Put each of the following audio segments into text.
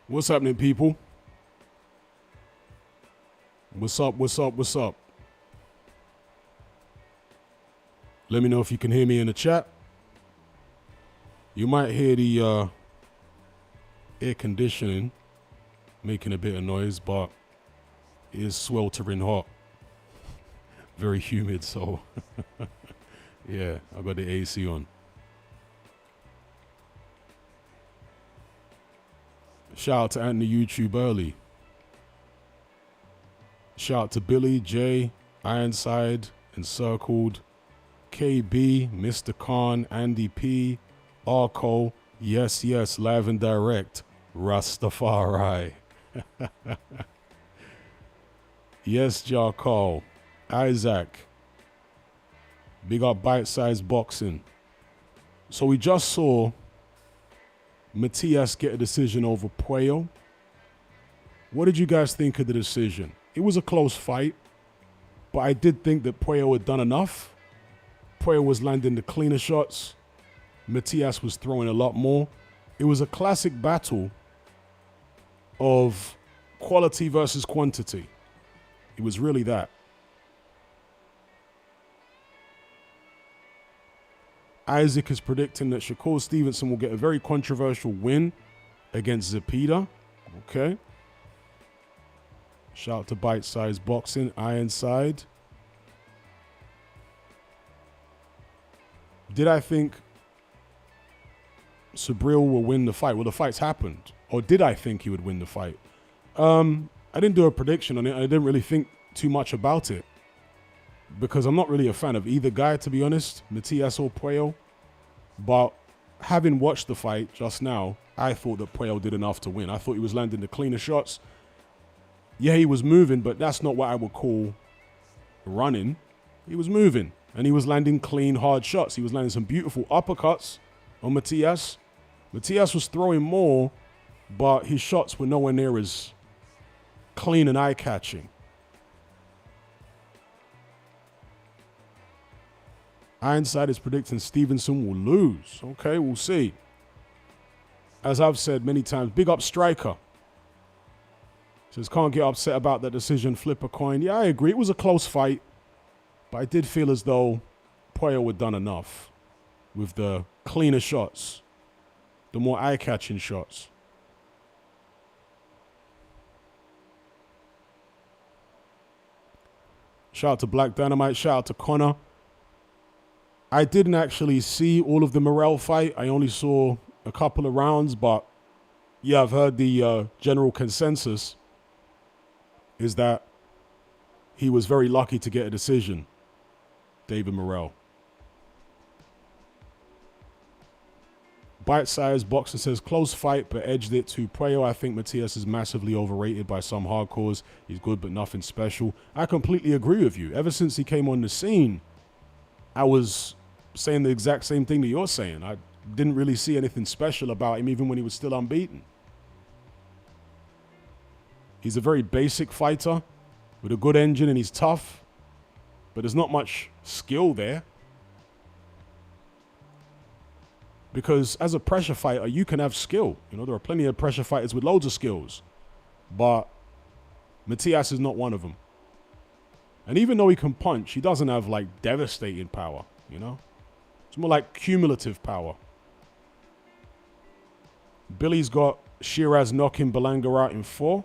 What's happening, people? What's up? What's up? What's up? Let me know if you can hear me in the chat. You might hear the air conditioning making a bit of noise, but it is sweltering hot. Very humid, so yeah, I got the AC on. Shout out to Anthony YouTube early. Shout out to Billy, Jay, Ironside, Encircled, KB, Mr. Khan, Andy P, Arco, yes, live and direct, Rastafari. Yes, Jarko, Isaac, big up bite-sized boxing. So we just saw Matias get a decision over Puello. What did you guys think of the decision? It was a close fight, but I did think that Puello had done enough. Puello was landing the cleaner shots. Matias was throwing a lot more. It was a classic battle of quality versus quantity. It was really that. Isaac is predicting that Shakur Stevenson will get a very controversial win against Zepeda. Okay. Shout out to Bite Size Boxing, Ironside. Did I think Subriel will win the fight? Well, the fight's happened. Or did I think he would win the fight? I didn't do a prediction on it. I didn't really think too much about it, because I'm not really a fan of either guy, to be honest, Matias or Puello. But having watched the fight just now, I thought that Puello did enough to win. I thought he was landing the cleaner shots. Yeah, he was moving, but that's not what I would call running. He was moving, and he was landing clean, hard shots. He was landing some beautiful uppercuts on Matias. Matias was throwing more, but his shots were nowhere near as clean and eye-catching. Ironside is predicting Stevenson will lose. Okay, we'll see. As I've said many times, big up Striker. Says, can't get upset about that decision, flip a coin. Yeah, I agree. It was a close fight, but I did feel as though Puello had done enough with the cleaner shots, the more eye-catching shots. Shout out to Black Dynamite. Shout out to Connor. I didn't actually see all of the Morrell fight. I only saw a couple of rounds, but yeah, I've heard the general consensus is that he was very lucky to get a decision, David Morrell. Bite-sized Boxer says, close fight, but edged it to Puello. I think Matias is massively overrated by some hardcores. He's good, but nothing special. I completely agree with you. Ever since he came on the scene, I was saying the exact same thing that you're saying. I didn't really see anything special about him, even when he was still unbeaten. He's a very basic fighter with a good engine, and he's tough, but there's not much skill there. Because as a pressure fighter, you can have skill. You know, there are plenty of pressure fighters with loads of skills, but Matias is not one of them. And even though he can punch, he doesn't have like devastating power, you know? It's more like cumulative power. Billy's got Sheeraz knocking Berlanga out in 4.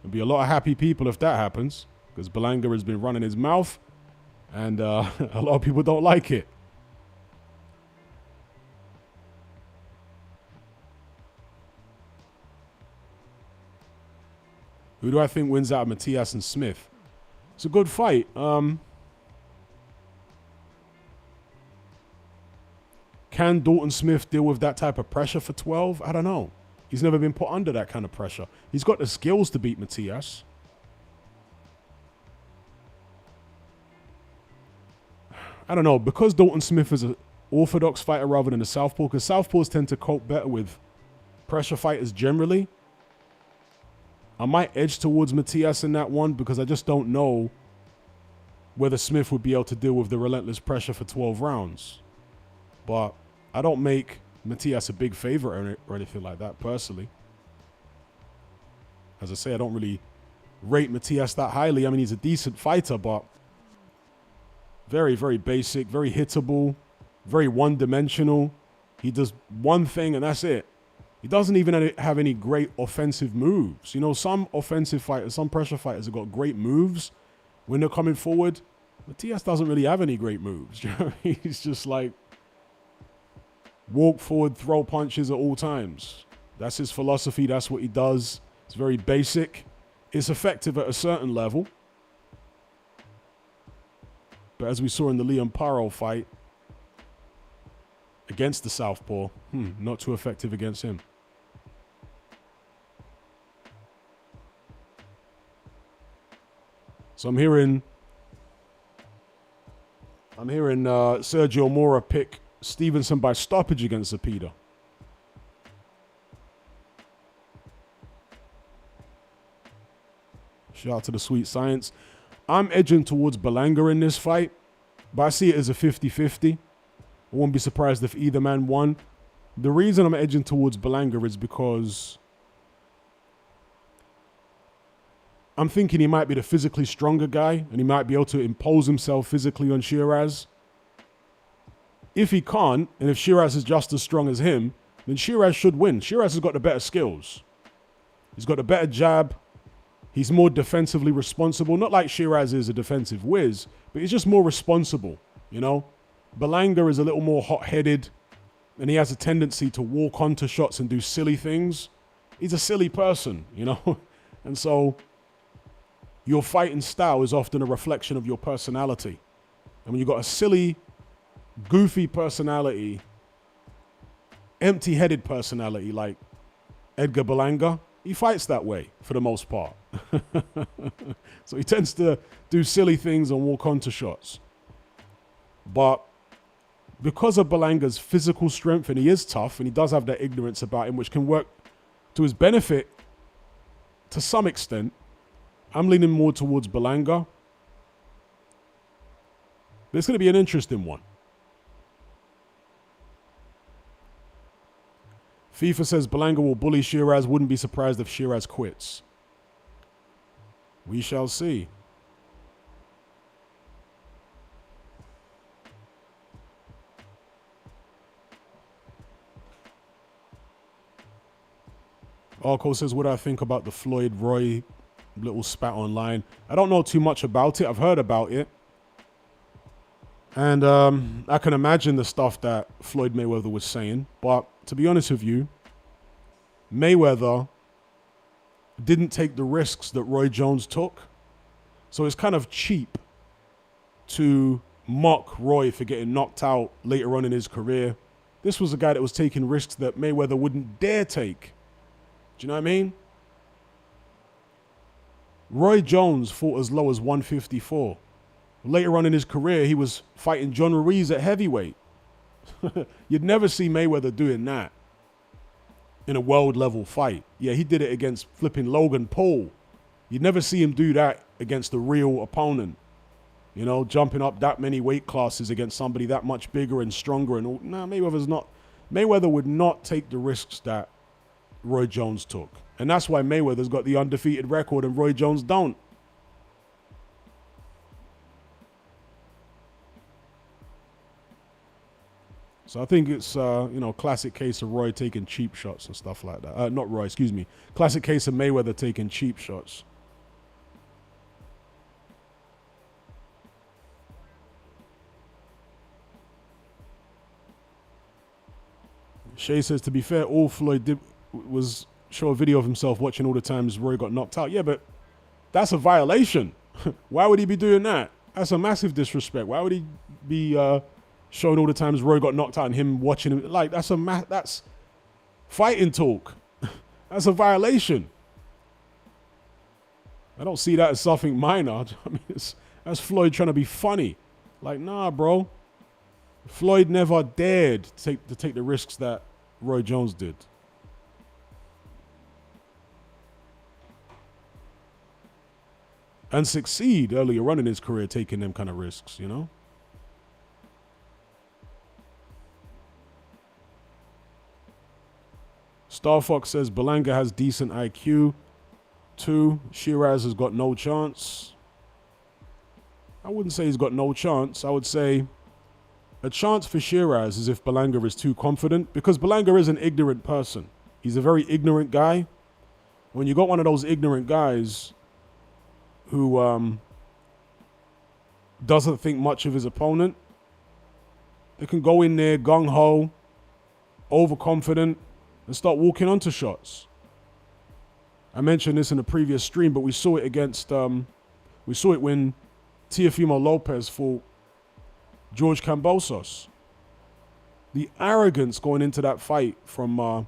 There'll be a lot of happy people if that happens, because Berlanga has been running his mouth, and a lot of people don't like it. Who do I think wins out of Matias and Smith? It's a good fight. Can Dalton Smith deal with that type of pressure for 12? I don't know. He's never been put under that kind of pressure. He's got the skills to beat Matias. I don't know. Because Dalton Smith is an orthodox fighter rather than a southpaw, because southpaws tend to cope better with pressure fighters generally. I might edge towards Matias in that one, because I just don't know whether Smith would be able to deal with the relentless pressure for 12 rounds. But I don't make Matias a big favorite or anything like that, personally. As I say, I don't really rate Matias that highly. I mean, he's a decent fighter, but very, very basic, very hittable, very one-dimensional. He does one thing and that's it. He doesn't even have any great offensive moves. You know, some offensive fighters, some pressure fighters have got great moves when they're coming forward. Matias doesn't really have any great moves. You know? He's just like walk forward, throw punches at all times. That's his philosophy. That's what he does. It's very basic. It's effective at a certain level. But as we saw in the Liam Paro fight against the Southpaw, not too effective against him. So I'm hearing Sergio Mora pick Stevenson by stoppage against Zepeda. Shout out to the Sweet Science. I'm edging towards Berlanga in this fight, but I see it as a 50-50. I won't be surprised if either man won. The reason I'm edging towards Berlanga is because I'm thinking he might be the physically stronger guy and he might be able to impose himself physically on Sheeraz. If he can't, and if Sheeraz is just as strong as him, then Sheeraz should win. Sheeraz has got the better skills. He's got a better jab. He's more defensively responsible. Not like Sheeraz is a defensive whiz, but he's just more responsible, you know? Berlanga is a little more hot-headed, and he has a tendency to walk onto shots and do silly things. He's a silly person, you know? And so your fighting style is often a reflection of your personality. And when you've got a silly, goofy personality, empty-headed personality like Edgar Berlanga, he fights that way for the most part. So he tends to do silly things and walk onto shots. But because of Berlanga's physical strength, and he is tough, and he does have that ignorance about him, which can work to his benefit to some extent, I'm leaning more towards Berlanga. But it's going to be an interesting one. FIFA says Berlanga will bully Sheeraz. Wouldn't be surprised if Sheeraz quits. We shall see. Arco says, what do I think about the Floyd-Roy little spat online? I don't know too much about it. I've heard about it. And I can imagine the stuff that Floyd Mayweather was saying. But to be honest with you, Mayweather didn't take the risks that Roy Jones took. So it's kind of cheap to mock Roy for getting knocked out later on in his career. This was a guy that was taking risks that Mayweather wouldn't dare take. Do you know what I mean? Roy Jones fought as low as 154. Later on in his career, he was fighting John Ruiz at heavyweight. You'd never see Mayweather doing that in a world-level fight. Yeah, he did it against flipping Logan Paul. You'd never see him do that against a real opponent. You know, jumping up that many weight classes against somebody that much bigger and stronger. And all. Nah, Mayweather's not. Mayweather would not take the risks that Roy Jones took. And that's why Mayweather's got the undefeated record and Roy Jones don't. So I think it's, classic case of Roy taking cheap shots and stuff like that. Not Roy, excuse me. Classic case of Mayweather taking cheap shots. Shay says, to be fair, all Floyd did was show a video of himself watching all the times Roy got knocked out. Yeah, but that's a violation. Why would he be doing that? That's a massive disrespect. Why would he be showing all the times Roy got knocked out and him watching him? Like, that's fighting talk. That's a violation. I don't see that as something minor. I mean, that's Floyd trying to be funny. Like, nah, bro. Floyd never dared to take the risks that Roy Jones did. And succeed earlier on in his career taking them kind of risks, you know? Star Fox says Berlanga has decent IQ. 2, Sheeraz has got no chance. I wouldn't say he's got no chance. I would say a chance for Sheeraz is if Berlanga is too confident, because Berlanga is an ignorant person. He's a very ignorant guy. When you got one of those ignorant guys who doesn't think much of his opponent, they can go in there gung-ho, overconfident, and start walking onto shots. I mentioned this in a previous stream, but we saw it when Teofimo Lopez fought George Kambosos. The arrogance going into that fight from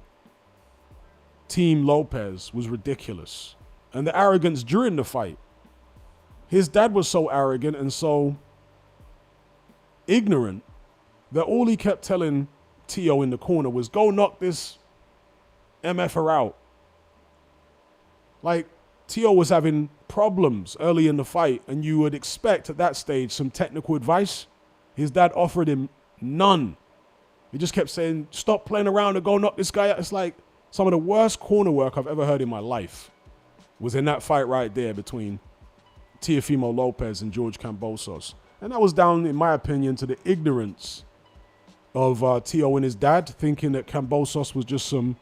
Team Lopez was ridiculous. And the arrogance during the fight. His dad was so arrogant and so ignorant that all he kept telling Teo in the corner was, go knock this MFer out. Like, Teo was having problems early in the fight, and you would expect at that stage some technical advice. His dad offered him none. He just kept saying, stop playing around and go knock this guy out. It's like some of the worst corner work I've ever heard in my life was in that fight right there between Teofimo Lopez and George Kambosos. And that was down, in my opinion, to the ignorance of Teo and his dad, thinking that Kambosos was just some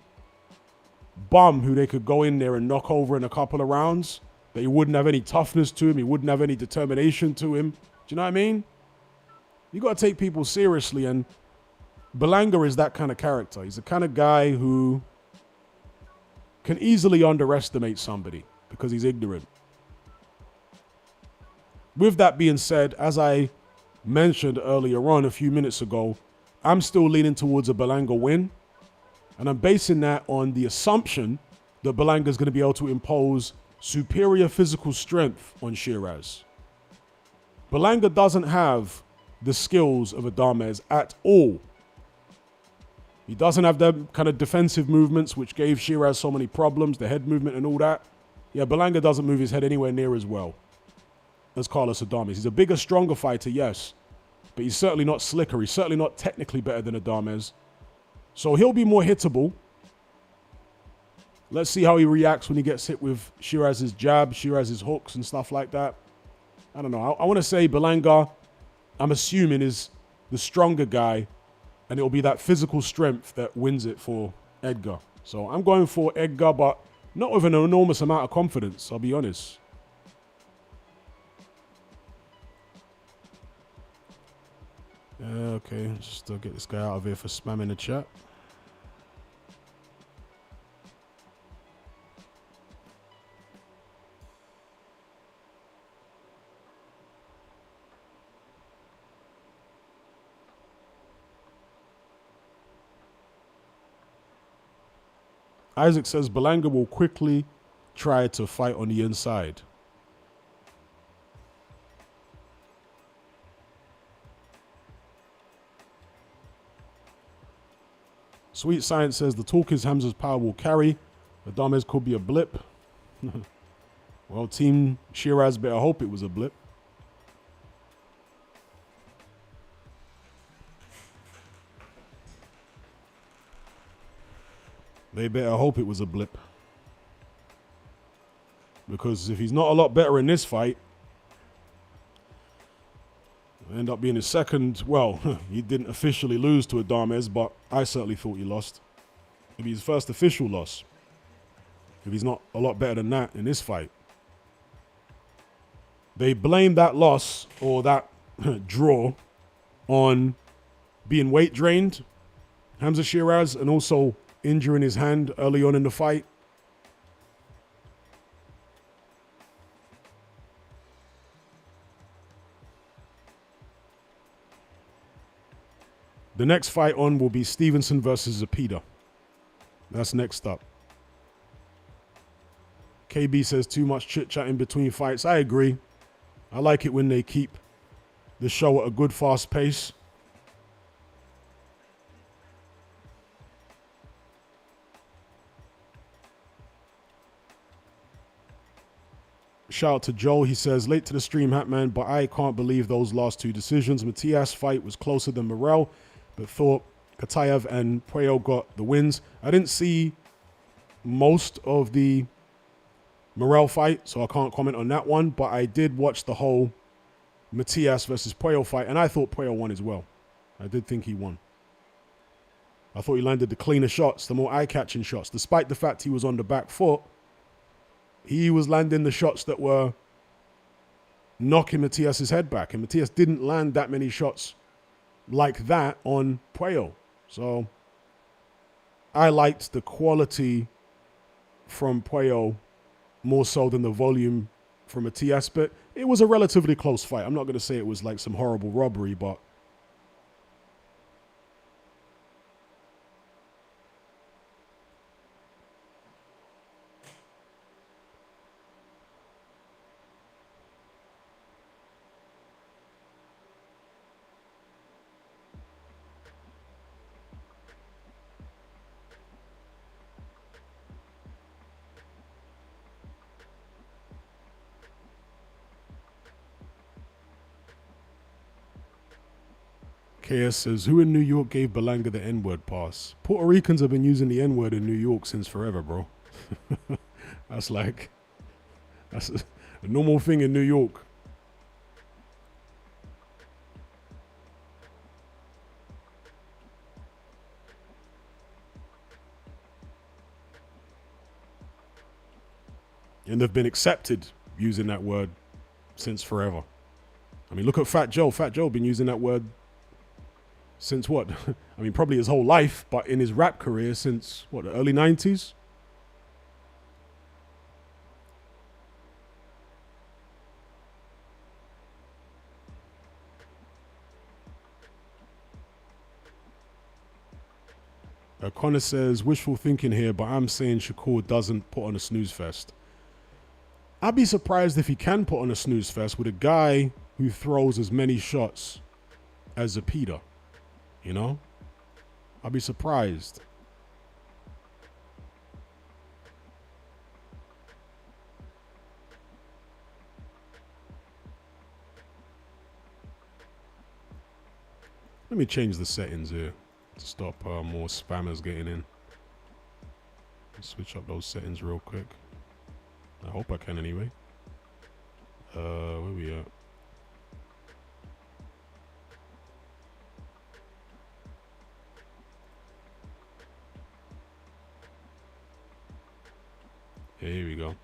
bum who they could go in there and knock over in a couple of rounds, that he wouldn't have any toughness to him, he wouldn't have any determination to him. Do you know what I mean? You got to take people seriously, and Berlanga is that kind of character. He's the kind of guy who can easily underestimate somebody because he's ignorant. With that being said, as I mentioned earlier on a few minutes ago, I'm still leaning towards a Berlanga win. And I'm basing that on the assumption that Berlanga is going to be able to impose superior physical strength on Sheeraz. Berlanga doesn't have the skills of Adames at all. He doesn't have the kind of defensive movements which gave Sheeraz so many problems, the head movement and all that. Yeah, Berlanga doesn't move his head anywhere near as well as Carlos Adames. He's a bigger, stronger fighter, yes, but he's certainly not slicker. He's certainly not technically better than Adames. So he'll be more hittable. Let's see how he reacts when he gets hit with Sheeraz's jab, Sheeraz's hooks and stuff like that. I don't know. I want to say Berlanga, I'm assuming, is the stronger guy, and it'll be that physical strength that wins it for Edgar. So I'm going for Edgar, but not with an enormous amount of confidence, I'll be honest. Okay, just get this guy out of here for spamming the chat. Isaac says Berlanga will quickly try to fight on the inside. Sweet Science says the talk is Hamza's power will carry. Adames could be a blip. Well, Team Sheeraz better hope it was a blip. They better hope it was a blip. Because if he's not a lot better in this fight, it'll end up being his second. Well, he didn't officially lose to Adames, but I certainly thought he lost. It'll be his first official loss, if he's not a lot better than that in this fight. They blame that loss or that draw on being weight drained, Hamzah Sheeraz, and also injuring his hand early on in the fight. The next fight on will be Stevenson versus Zepeda. That's next up. KB says too much chit-chat in between fights. I agree. I like it when they keep the show at a good, fast pace. Shout out to Joel. He says, late to the stream, Hatman, but I can't believe those last two decisions. Matias' fight was closer than Morel, but thought Katayev and Puello got the wins. I didn't see most of the Morel fight, so I can't comment on that one. But I did watch the whole Matias versus Puello fight, and I thought Puello won as well. I did think he won. I thought he landed the cleaner shots, the more eye-catching shots. Despite the fact he was on the back foot, he was landing the shots that were knocking Matias's head back. And Matias didn't land that many shots like that on Puello. So I liked the quality from Puello more so than the volume from Matias. But it was a relatively close fight. I'm not going to say it was like some horrible robbery, but KS says, who in New York gave Berlanga the N-word pass? Puerto Ricans have been using the N-word in New York since forever, bro. That's a normal thing in New York. And they've been accepted using that word since forever. I mean, look at Fat Joe. Fat Joe been using that word since what? I mean, probably his whole life, but in his rap career since, what, the early 90s? Connor says, wishful thinking here, but I'm saying Shakur doesn't put on a snooze fest. I'd be surprised if he can put on a snooze fest with a guy who throws as many shots as Zepeda. You know? I'd be surprised. Let me change the settings here to stop more spammers getting in. Switch up those settings real quick. I hope I can anyway. Where we at? Here we go.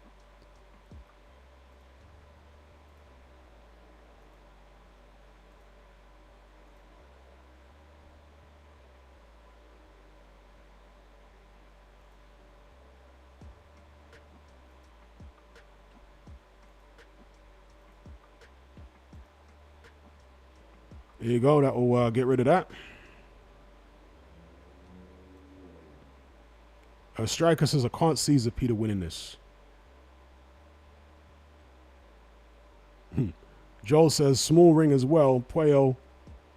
Here you go. That will get rid of that. Striker says, I can't see Zepeda winning this. Joel says, small ring as well. Puello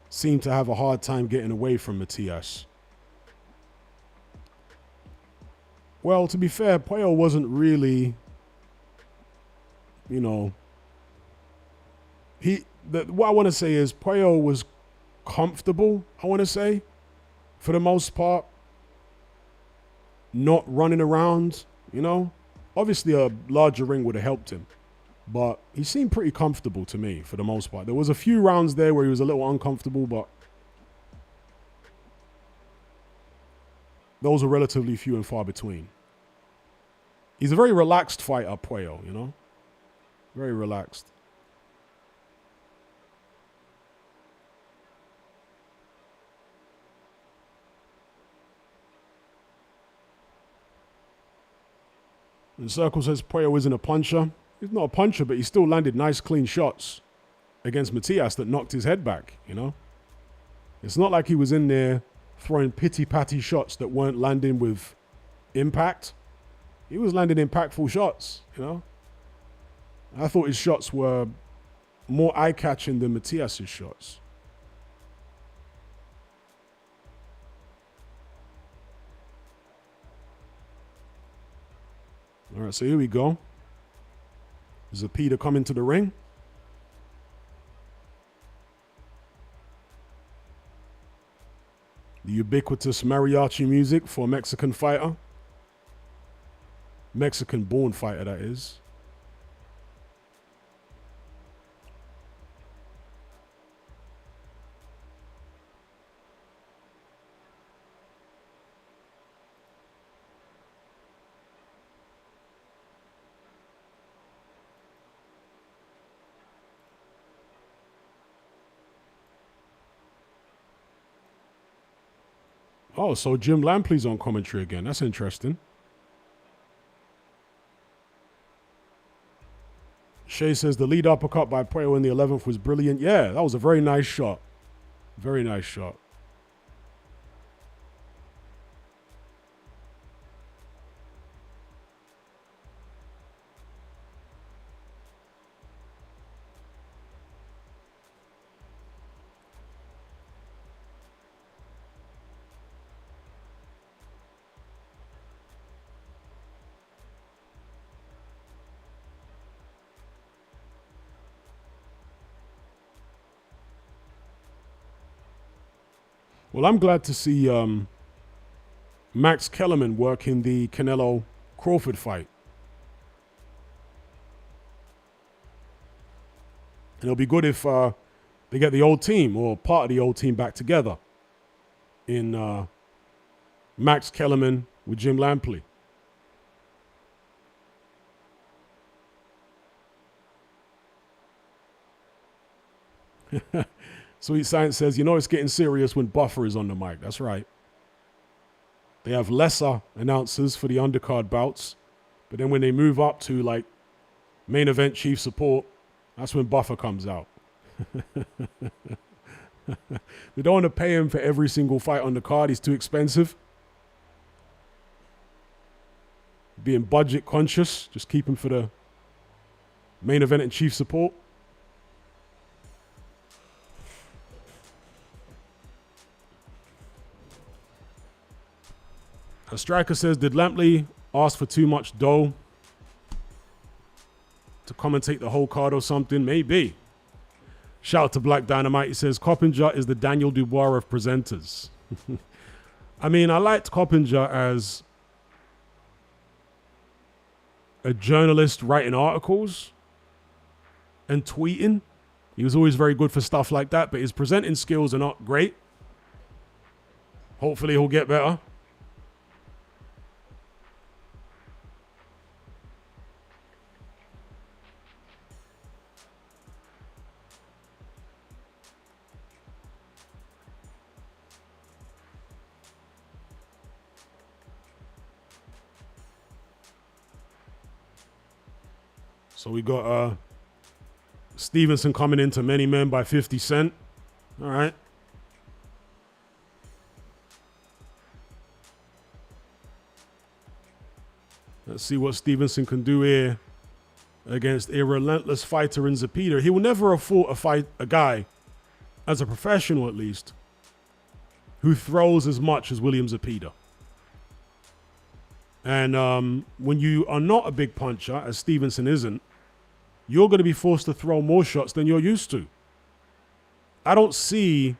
seemed to have a hard time getting away from Matias. Well, to be fair, Puello wasn't really, you know, what I want to say is Puello was comfortable, I want to say, for the most part. Not running around, you know. Obviously, a larger ring would have helped him. But he seemed pretty comfortable to me, for the most part. There was a few rounds there where he was a little uncomfortable, but those are relatively few and far between. He's a very relaxed fighter, Puello, you know. Very relaxed. And Circle says Puello isn't a puncher. He's not a puncher, but he still landed nice, clean shots against Matias that knocked his head back, you know? It's not like he was in there throwing pity-patty shots that weren't landing with impact. He was landing impactful shots, you know? I thought his shots were more eye-catching than Matias's shots. All right, so here we go. Zepeda coming to the ring. The ubiquitous mariachi music for a Mexican fighter. Mexican-born fighter, that is. Oh, so Jim Lampley's on commentary again. That's interesting. Shay says the lead uppercut by Puello in the 11th was brilliant. Yeah, that was a very nice shot. Very nice shot. Well, I'm glad to see Max Kellerman work in the Canelo Crawford fight. And it'll be good if they get the old team or part of the old team back together in Max Kellerman with Jim Lampley. Sweet Science says, you know it's getting serious when Buffer is on the mic. That's right. They have lesser announcers for the undercard bouts, but then when they move up to like main event chief support, that's when Buffer comes out. They don't want to pay him for every single fight on the card. He's too expensive. Being budget conscious, just keep him for the main event and chief support. A striker says, did Lampley ask for too much dough to commentate the whole card or something? Maybe. Shout out to Black Dynamite. He says, Coppinger is the Daniel Dubois of presenters. I mean, I liked Coppinger as a journalist writing articles and tweeting. He was always very good for stuff like that, but his presenting skills are not great. Hopefully he'll get better. So we got Stevenson coming into Many Men by 50 Cent. All right. Let's see what Stevenson can do here against a relentless fighter in Zepeda. He will never have fought a guy, as a professional at least, who throws as much as William Zepeda. And when you are not a big puncher, as Stevenson isn't, you're going to be forced to throw more shots than you're used to. I don't see,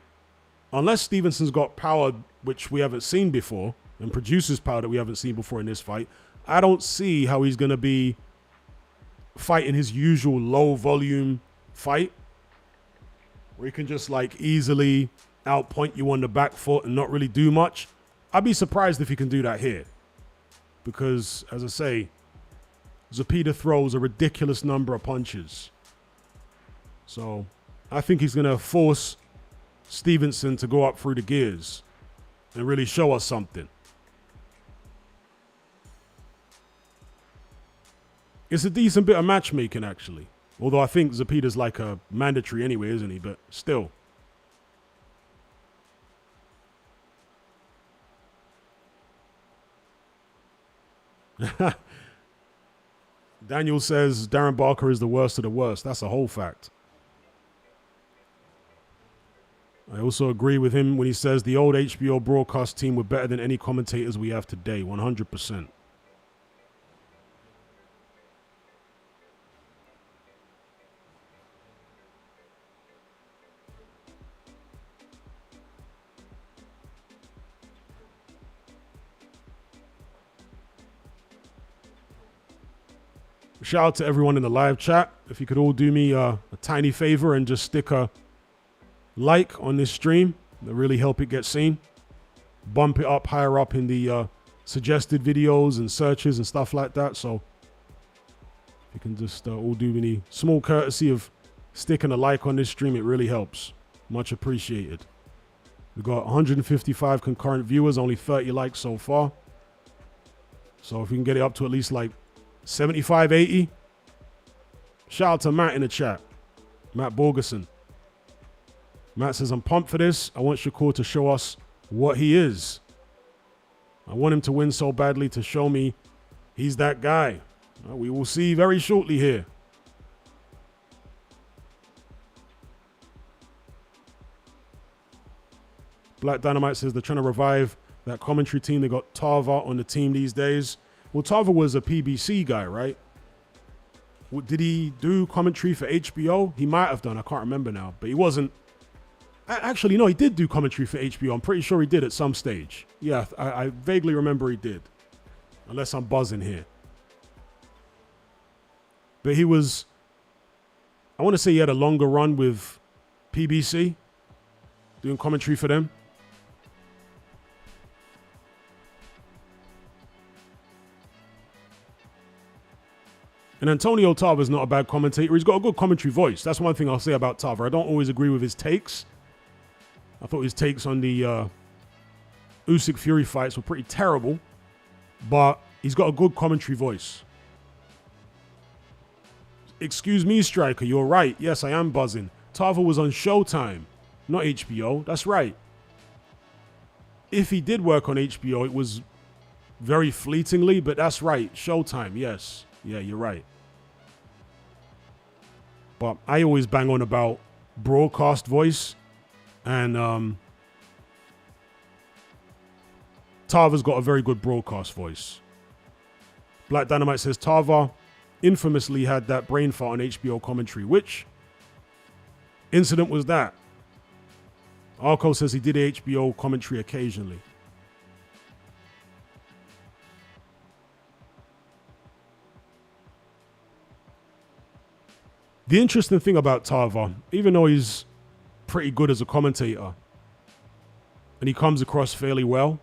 unless Stevenson's got power which we haven't seen before, and produces power that we haven't seen before in this fight, I don't see how he's going to be fighting his usual low volume fight, where he can just like easily outpoint you on the back foot and not really do much. I'd be surprised if he can do that here. Because, as I say, Zepeda throws a ridiculous number of punches. So, I think he's going to force Stevenson to go up through the gears and really show us something. It's a decent bit of matchmaking, actually. Although I think Zepeda's like a mandatory anyway, isn't he? But still. Daniel says Darren Barker is the worst of the worst. That's a whole fact. I also agree with him when he says the old HBO broadcast team were better than any commentators we have today. 100%. Shout out to everyone in the live chat. If you could all do me a tiny favor and just stick a like on this stream, that really help it get seen. Bump it up higher up in the suggested videos and searches and stuff like that. So if you can just all do me the small courtesy of sticking a like on this stream, it really helps. Much appreciated. We've got 155 concurrent viewers, only 30 likes so far. So if we can get it up to at least like 75, 80. Shout out to Matt in the chat. Matt Borgerson. Matt says, I'm pumped for this. I want Shakur to show us what he is. I want him to win so badly to show me he's that guy. We will see very shortly here. Black Dynamite says they're trying to revive that commentary team. They got Tava on the team these days. Well, Tava was a PBC guy, right? Did he do commentary for HBO? He might have done. I can't remember now. But he wasn't. Actually, no, he did do commentary for HBO. I'm pretty sure he did at some stage. Yeah, I vaguely remember he did. Unless I'm buzzing here. But he was... I want to say he had a longer run with PBC. Doing commentary for them. And Antonio Tarver's not a bad commentator. He's got a good commentary voice. That's one thing I'll say about Tarver. I don't always agree with his takes. I thought his takes on the Usyk Fury fights were pretty terrible. But he's got a good commentary voice. Excuse me, Striker. You're right. Yes, I am buzzing. Tarver was on Showtime, not HBO. That's right. If he did work on HBO, it was very fleetingly, but that's right. Showtime, yes. Yeah, you're right. But I always bang on about broadcast voice. And Tarver's got a very good broadcast voice. Black Dynamite says Tarver infamously had that brain fart on HBO commentary. Which incident was that? Arco says he did HBO commentary occasionally. The interesting thing about Tarver, even though he's pretty good as a commentator and he comes across fairly well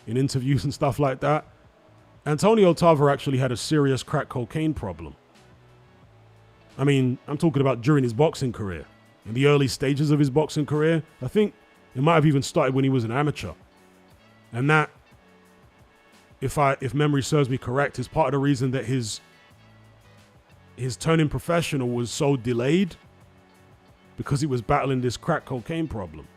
in interviews and stuff like that, Antonio Tarver actually had a serious crack cocaine problem. I mean, I'm talking about during his boxing career, in the early stages of his boxing career. I think it might have even started when he was an amateur. And that, if memory serves me correct, is part of the reason that his turning professional was so delayed, because he was battling this crack cocaine problem.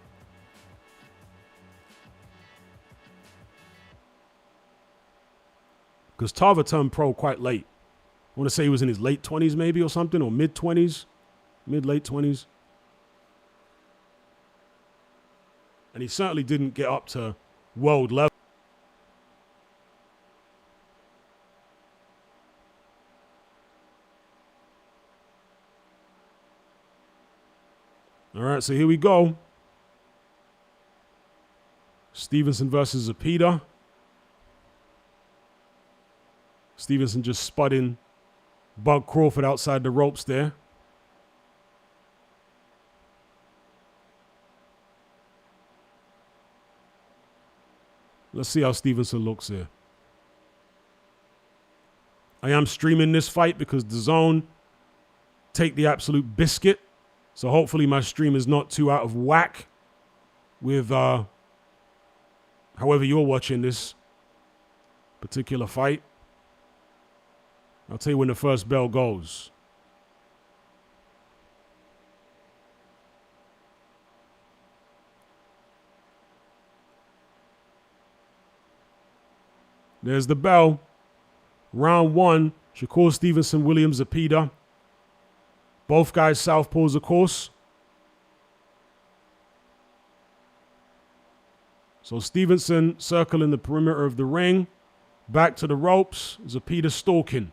Because Tarver turned pro quite late. I want to say he was in his late 20s maybe or something, or mid-20s, mid-late 20s. And he certainly didn't get up to world level. All right, so here we go. Stevenson versus Zepeda. Stevenson just spotting Bug Crawford outside the ropes there. Let's see how Stevenson looks here. I am streaming this fight because DAZN take the absolute biscuit. So hopefully my stream is not too out of whack with however you're watching this particular fight. I'll tell you when the first bell goes. There's the bell. Round one, Shakur Stevenson, William Zepeda. Both guys southpaws, of course. So Stevenson circling the perimeter of the ring. Back to the ropes. Zepeda stalking.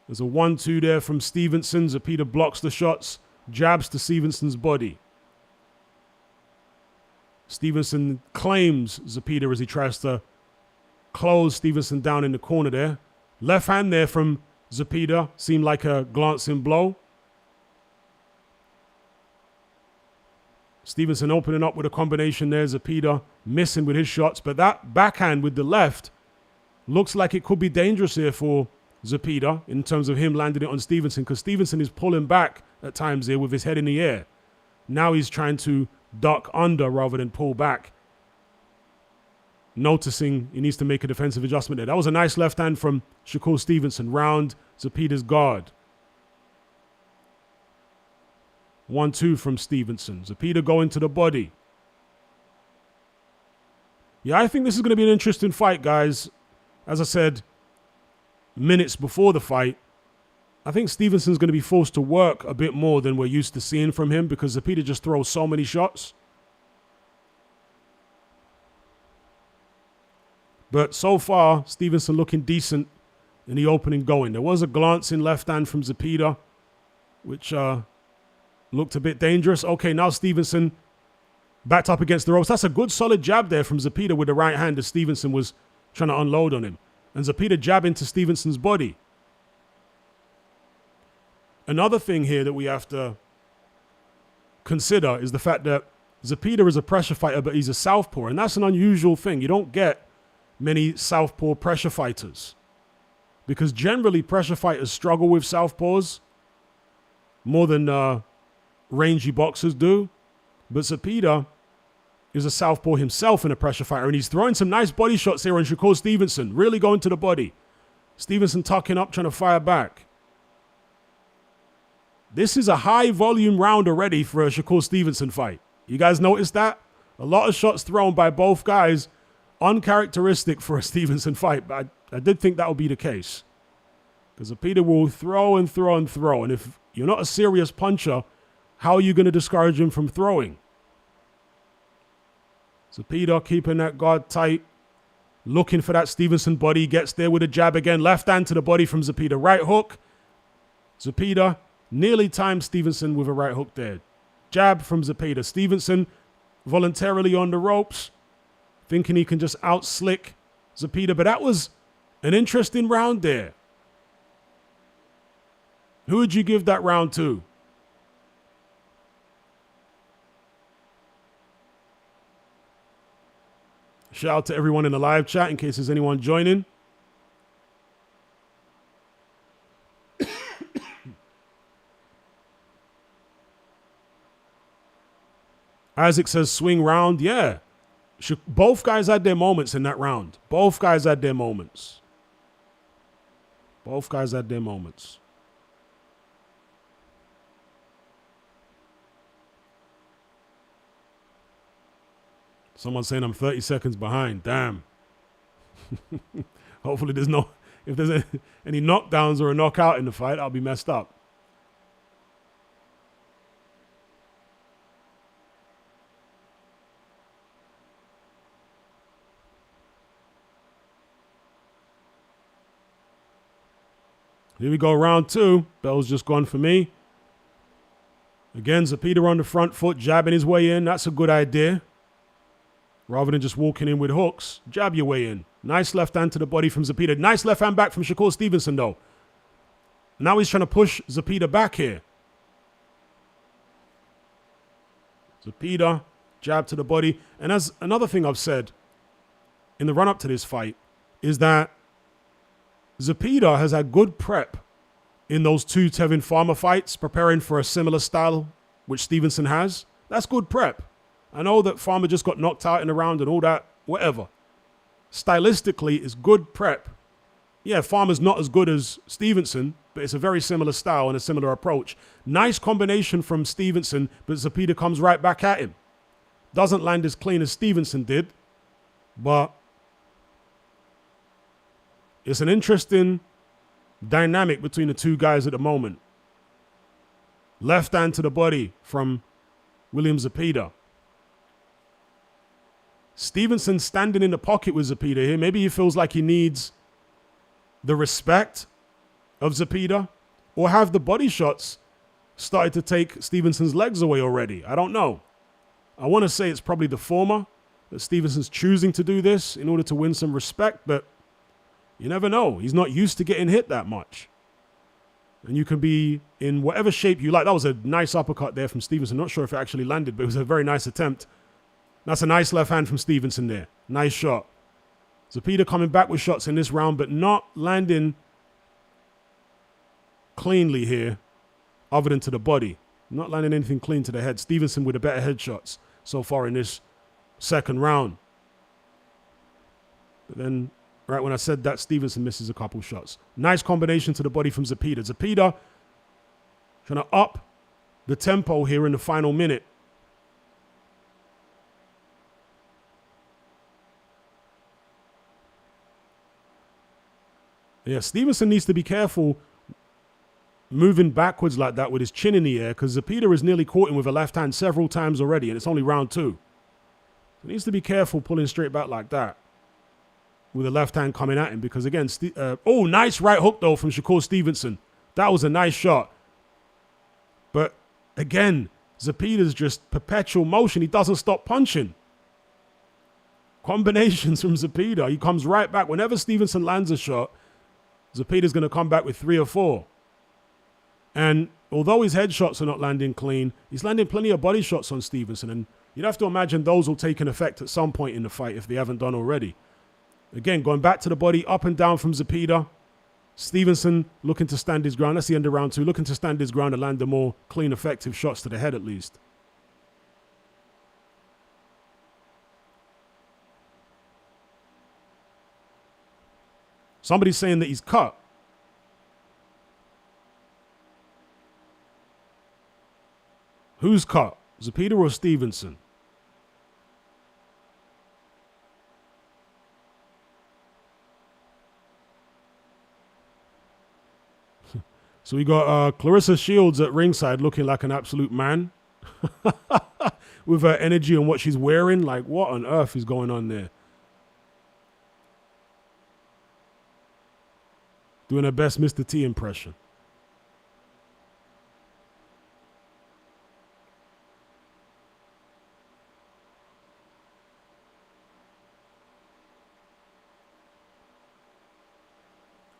There's a 1-2 there from Stevenson. Zepeda blocks the shots. Jabs to Stevenson's body. Stevenson claims Zepeda as he tries to close Stevenson down in the corner there. Left hand there from Zepeda seemed like a glancing blow. Stevenson opening up with a combination there. Zepeda missing with his shots. But that backhand with the left looks like it could be dangerous here for Zepeda in terms of him landing it on Stevenson, because Stevenson is pulling back at times here with his head in the air. Now he's trying to duck under rather than pull back. Noticing he needs to make a defensive adjustment there. That was a nice left hand from Shakur Stevenson. Round Zepita's guard. 1-2 from Stevenson. Zepita going to the body. Yeah, I think this is going to be an interesting fight, guys. As I said, minutes before the fight, I think Stevenson's going to be forced to work a bit more than we're used to seeing from him because Zepita just throws so many shots. But so far, Stevenson looking decent in the opening going. There was a glancing left hand from Zepita, which looked a bit dangerous. Okay, now Stevenson backed up against the ropes. That's a good solid jab there from Zepita with the right hand as Stevenson was trying to unload on him. And Zepita jab into Stevenson's body. Another thing here that we have to consider is the fact that Zepita is a pressure fighter, but he's a southpaw. And that's an unusual thing. You don't get many southpaw pressure fighters because generally pressure fighters struggle with southpaws more than rangy boxers do. But Zepita is a southpaw himself and a pressure fighter, and he's throwing some nice body shots here on Shakur Stevenson, really going to the body. Stevenson tucking up, trying to fire back. This is a high volume round already for a Shakur Stevenson fight. You guys notice that? A lot of shots thrown by both guys. Uncharacteristic for a Stevenson fight, but I did think that would be the case. Because Zepita will throw and throw and throw. And if you're not a serious puncher, how are you going to discourage him from throwing? Zepita keeping that guard tight. Looking for that Stevenson body. Gets there with a jab again. Left hand to the body from Zepita. Right hook. Zepita nearly timed Stevenson with a right hook there. Jab from Zepita. Stevenson voluntarily on the ropes, thinking he can just out-slick Zepita. But that was an interesting round there. Who would you give that round to? Shout out to everyone in the live chat in case there's anyone joining. Isaac says swing round. Yeah. Both guys had their moments in that round. Both guys had their moments. Both guys had their moments. Someone's saying I'm 30 seconds behind. Damn. Hopefully there's no... If there's any knockdowns or a knockout in the fight, I'll be messed up. Here we go, round two. Bell's just gone for me. Again, Zepita on the front foot, jabbing his way in. That's a good idea. Rather than just walking in with hooks, jab your way in. Nice left hand to the body from Zepita. Nice left hand back from Shakur Stevenson, though. Now he's trying to push Zepita back here. Zepita, jab to the body. And as another thing I've said in the run-up to this fight is that Zepita has had good prep in those two Tevin Farmer fights, preparing for a similar style, which Stevenson has. That's good prep. I know that Farmer just got knocked out in the round and all that, whatever. Stylistically, it's good prep. Yeah, Farmer's not as good as Stevenson, but it's a very similar style and a similar approach. Nice combination from Stevenson, but Zepita comes right back at him. Doesn't land as clean as Stevenson did, but it's an interesting dynamic between the two guys at the moment. Left hand to the body from William Zepita. Stevenson standing in the pocket with Zepita here. Maybe he feels like he needs the respect of Zepita, or have the body shots started to take Stevenson's legs away already. I don't know. I want to say it's probably the former, that Stevenson's choosing to do this in order to win some respect, but you never know. He's not used to getting hit that much. And you can be in whatever shape you like. That was a nice uppercut there from Stevenson. Not sure if it actually landed, but it was a very nice attempt. That's a nice left hand from Stevenson there. Nice shot. Zepita coming back with shots in this round, but not landing cleanly here, other than to the body. Not landing anything clean to the head. Stevenson with the better headshots. so far in this second round. But then, right when I said that, Stevenson misses a couple shots. Nice combination to the body from Zepeda. Zepeda trying to up the tempo here in the final minute. Yeah, Stevenson needs to be careful moving backwards like that with his chin in the air, because Zepeda has nearly caught him with a left hand several times already, and it's only round 2. He needs to be careful pulling straight back like that with the left hand coming at him, because again, nice right hook though from Shakur Stevenson. That was a nice shot. But again, Zepeda's just perpetual motion. He doesn't stop punching. Combinations from Zepeda. He comes right back. Whenever Stevenson lands a shot, Zepeda's going to come back with 3 or 4. And although his headshots are not landing clean, he's landing plenty of body shots on Stevenson. And you'd have to imagine those will take an effect at some point in the fight if they haven't done already. Again, going back to the body, up and down from Zepeda. Stevenson looking to stand his ground. That's the end of round 2. Looking to stand his ground and land the more clean, effective shots to the head at least. Somebody's saying that he's cut. Who's cut? Zepeda or Stevenson? So we got Clarissa Shields at ringside looking like an absolute man. With her energy and what she's wearing. Like, what on earth is going on there? Doing her best Mr. T impression.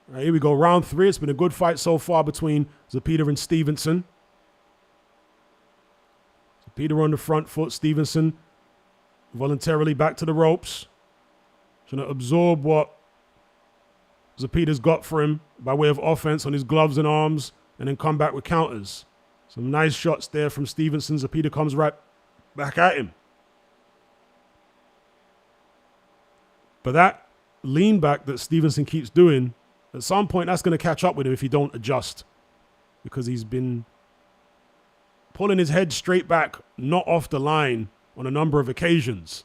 All right, here we go. Round 3. It's been a good fight so far between Zepeda and Stevenson. Zepeda on the front foot. Stevenson voluntarily back to the ropes. Trying to absorb what Zepeda's got for him by way of offense on his gloves and arms, and then come back with counters. Some nice shots there from Stevenson. Zepeda comes right back at him. But that lean back that Stevenson keeps doing, at some point that's going to catch up with him if he don't adjust, because he's been pulling his head straight back, not off the line on a number of occasions.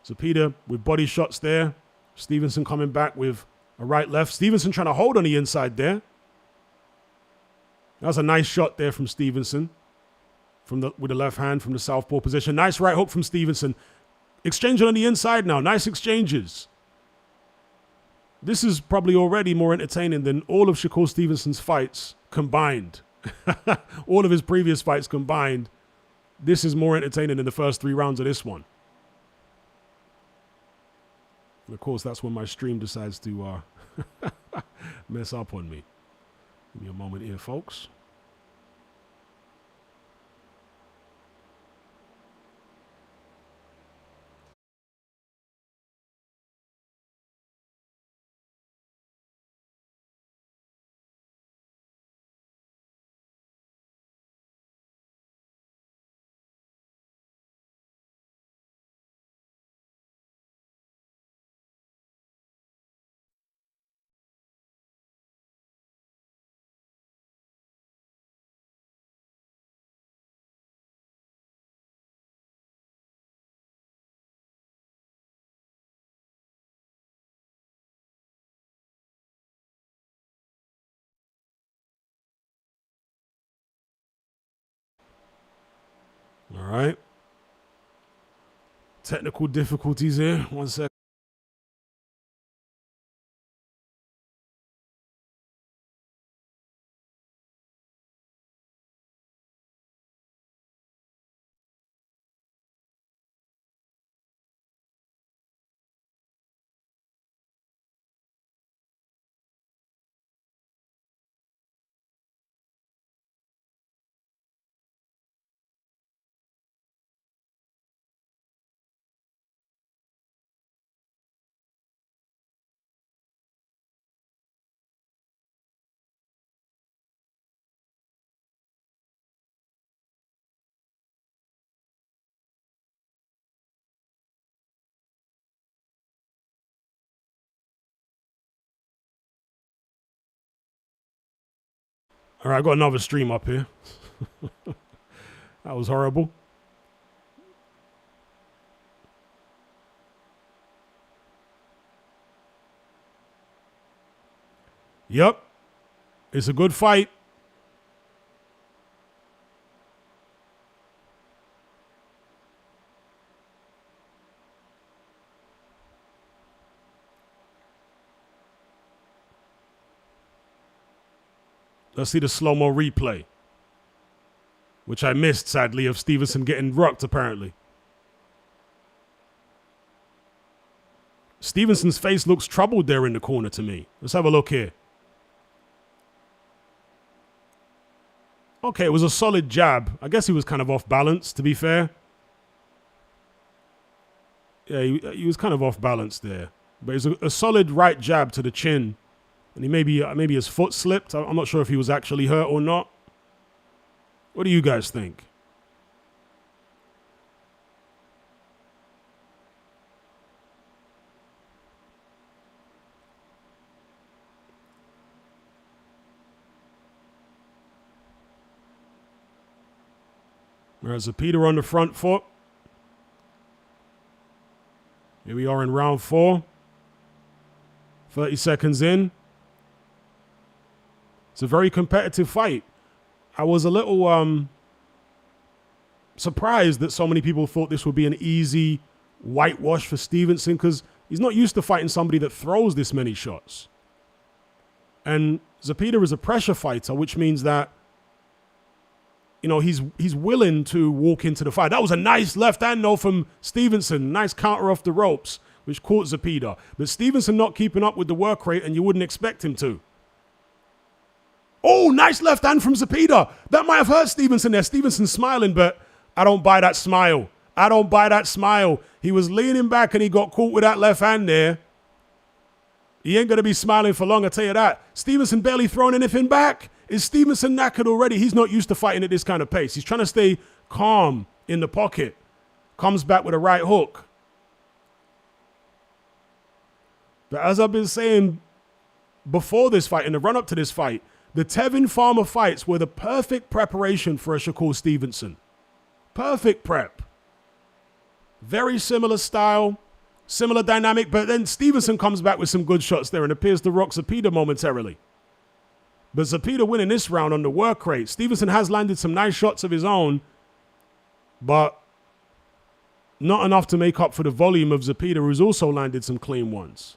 Zepeda with body shots there. Stevenson coming back with a right left. Stevenson trying to hold on the inside there. That's a nice shot there from Stevenson with the left hand from the southpaw position. Nice right hook from Stevenson. Exchanging on the inside now. Nice exchanges. This is probably already more entertaining than all of Shakur Stevenson's fights combined. All of his previous fights combined. This is more entertaining than the first 3 rounds of this one. And of course, that's when my stream decides to mess up on me. Give me a moment here, folks. All right. Technical difficulties here. 1 second. All right, I got another stream up here. That was horrible. Yep. It's a good fight. Let's see the slow-mo replay, which I missed, sadly, of Stevenson getting rocked, apparently. Stevenson's face looks troubled there in the corner to me. Let's have a look here. Okay, it was a solid jab. I guess he was kind of off balance, to be fair. Yeah, he was kind of off balance there. But it was a solid right jab to the chin. And he maybe his foot slipped. I'm not sure if he was actually hurt or not. What do you guys think? There's a Peter on the front foot. Here we are in round 4. 30 seconds in. It's a very competitive fight. I was a little surprised that so many people thought this would be an easy whitewash for Stevenson because he's not used to fighting somebody that throws this many shots. And Zepeda is a pressure fighter, which means that, you know, he's willing to walk into the fight. That was a nice left hand, though, from Stevenson. Nice counter off the ropes, which caught Zepeda. But Stevenson not keeping up with the work rate, and you wouldn't expect him to. Oh, nice left hand from Zepeda. That might have hurt Stevenson there. Stevenson smiling, but I don't buy that smile. I don't buy that smile. He was leaning back and he got caught with that left hand there. He ain't going to be smiling for long, I tell you that. Stevenson barely throwing anything back. Is Stevenson knackered already? He's not used to fighting at this kind of pace. He's trying to stay calm in the pocket. Comes back with a right hook. But as I've been saying before this fight, in the run-up to this fight, the Tevin Farmer fights were the perfect preparation for a Shakur Stevenson. Perfect prep. Very similar style, similar dynamic, but then Stevenson comes back with some good shots there and appears to rock Zepeda momentarily. But Zepeda winning this round on the work rate. Stevenson has landed some nice shots of his own, but not enough to make up for the volume of Zepeda, who's also landed some clean ones.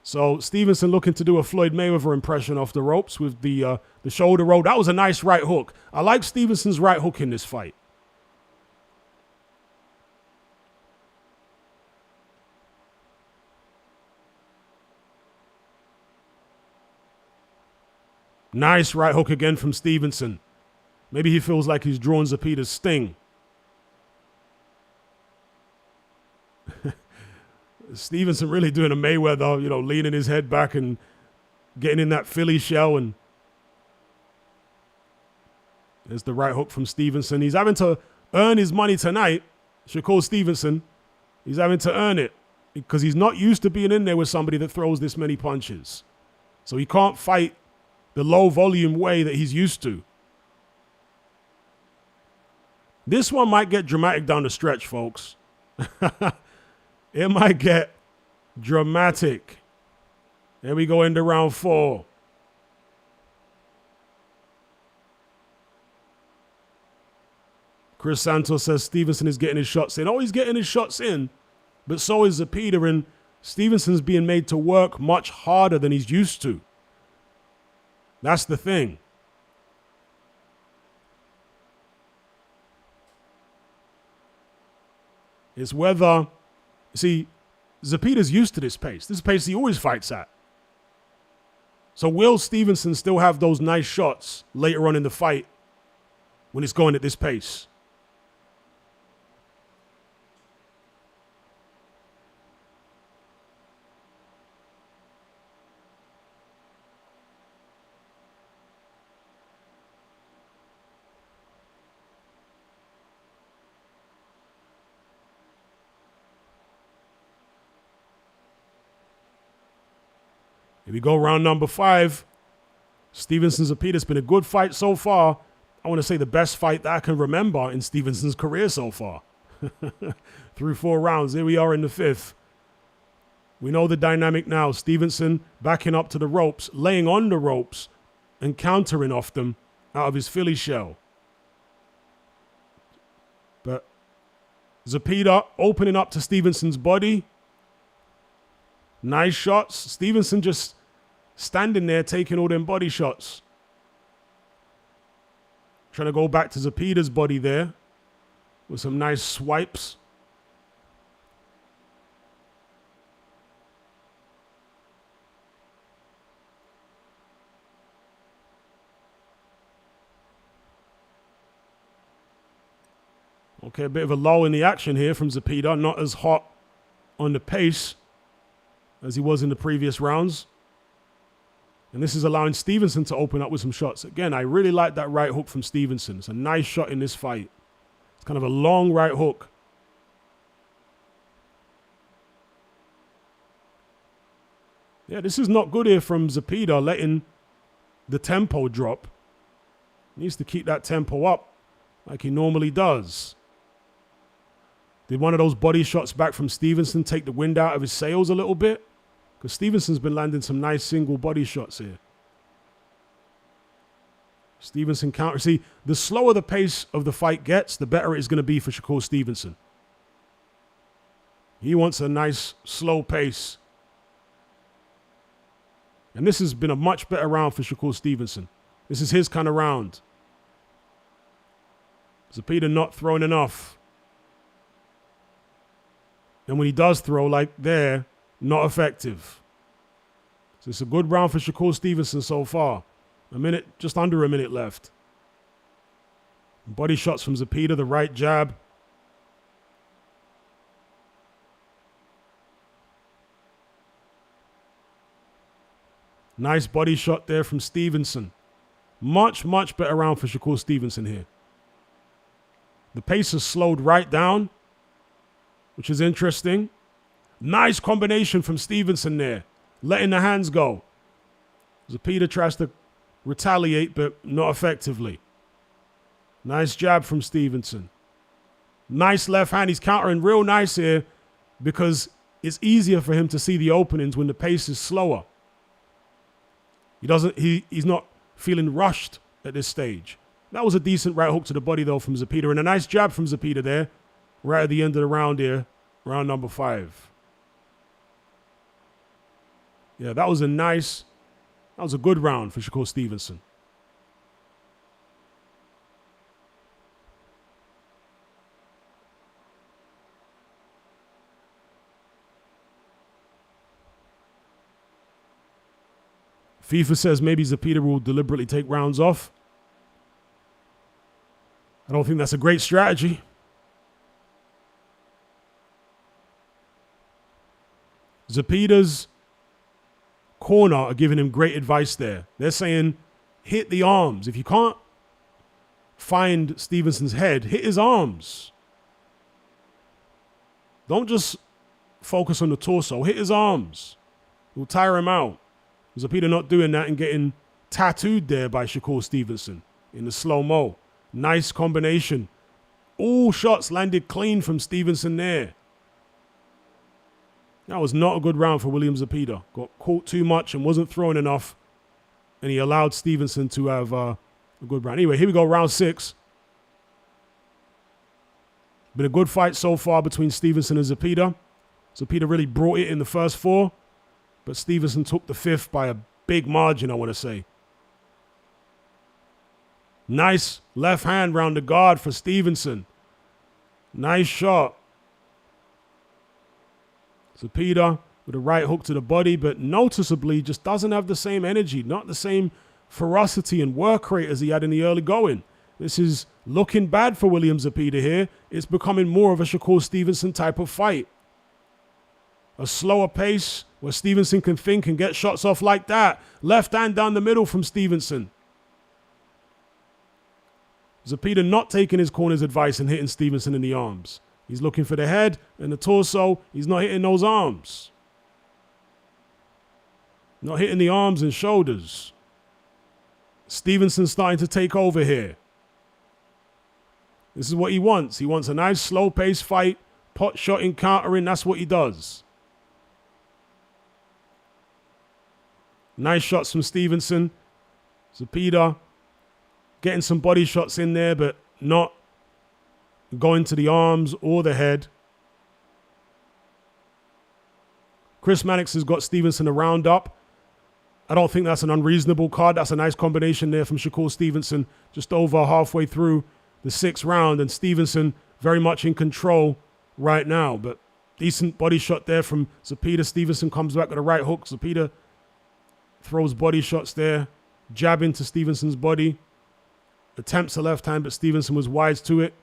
So Stevenson looking to do a Floyd Mayweather impression off the ropes with the shoulder roll. That was a nice right hook. I like Stevenson's right hook in this fight. Nice right hook again from Stevenson. Maybe he feels like he's drawn Zepeda's sting. Stevenson really doing a Mayweather, you know, leaning his head back and getting in that Philly shell. And there's the right hook from Stevenson. He's having to earn his money tonight, Shakur Stevenson. He's having to earn it because he's not used to being in there with somebody that throws this many punches. So he can't fight the low volume way that he's used to. This one might get dramatic down the stretch, folks. It might get dramatic. There we go into round 4. Chris Santos says Stevenson is getting his shots in. Oh, he's getting his shots in, but so is Zepeda, and Stevenson's being made to work much harder than he's used to. That's the thing. It's whether, see, Zepeda's used to this pace. This is the pace he always fights at. So will Stevenson still have those nice shots later on in the fight when it's going at this pace? Here we go, round number 5. Stevenson Zepeda, it's been a good fight so far. I want to say the best fight that I can remember in Stevenson's career so far. Through 4 rounds. Here we are in the 5th. We know the dynamic now. Stevenson backing up to the ropes, laying on the ropes and countering off them out of his Philly shell. But Zepeda opening up to Stevenson's body. Nice shots. Stevenson just standing there taking all them body shots. Trying to go back to Zepeda's body there with some nice swipes. Okay, a bit of a lull in the action here from Zepeda. Not as hot on the pace as he was in the previous rounds. And this is allowing Stevenson to open up with some shots. Again, I really like that right hook from Stevenson. It's a nice shot in this fight. It's kind of a long right hook. Yeah, this is not good here from Zepeda, letting the tempo drop. He needs to keep that tempo up like he normally does. Did one of those body shots back from Stevenson take the wind out of his sails a little bit? Because Stevenson's been landing some nice single body shots here. Stevenson counter. See, the slower the pace of the fight gets, the better it is going to be for Shakur Stevenson. He wants a nice slow pace. And this has been a much better round for Shakur Stevenson. This is his kind of round. Zepeda not throwing enough. And when he does throw, like there, not effective. So it's a good round for Shakur Stevenson so far. Just under a minute left. Body shots from Zepeda, the right jab. Nice body shot there from Stevenson. Much, much better round for Shakur Stevenson here. The pace has slowed right down, which is interesting. Nice combination from Stevenson there, letting the hands go. Zepeda tries to retaliate, but not effectively. Nice jab from Stevenson. Nice left hand. He's countering real nice here because it's easier for him to see the openings when the pace is slower. He's not feeling rushed at this stage. That was a decent right hook to the body, though, from Zepeda. And a nice jab from Zepeda there, right at the end of the round here, round number 5. Yeah, that was a good round for Shakur Stevenson. FIFA says maybe Zepeda will deliberately take rounds off. I don't think that's a great strategy. Zepeda's corner are giving him great advice there. They're saying, hit the arms. If you can't find Stevenson's head, hit his arms. Don't just focus on the torso. Hit his arms. It will tire him out. Zepeda not doing that and getting tattooed there by Shakur Stevenson in the slow-mo. Nice combination. All shots landed clean from Stevenson there. That was not a good round for William Zepeda. Got caught too much and wasn't throwing enough. And he allowed Stevenson to have a good round. Anyway, here we go, round 6. Been a good fight so far between Stevenson and Zepeda. Zepeda really brought it in the first 4. But Stevenson took the 5th by a big margin, I want to say. Nice left hand round the guard for Stevenson. Nice shot. Zepeda with a right hook to the body, but noticeably just doesn't have the same energy, not the same ferocity and work rate as he had in the early going. This is looking bad for William Zepeda here. It's becoming more of a Shakur Stevenson type of fight. A slower pace where Stevenson can think and get shots off like that. Left hand down the middle from Stevenson. Zepeda not taking his corner's advice and hitting Stevenson in the arms. He's looking for the head and the torso. He's not hitting those arms. Not hitting the arms and shoulders. Stevenson's starting to take over here. This is what he wants. He wants a nice slow-paced fight, pot shot encountering. That's what he does. Nice shots from Stevenson. Zepeda getting some body shots in there, but not going to the arms or the head. Chris Mannix has got Stevenson a round up. I don't think that's an unreasonable card. That's a nice combination there from Shakur Stevenson, just over halfway through the 6th round, and Stevenson very much in control right now. But decent body shot there from Zepeda. Stevenson comes back with a right hook. Zepeda throws body shots there, jab into Stevenson's body. Attempts a left hand, but Stevenson was wise to it.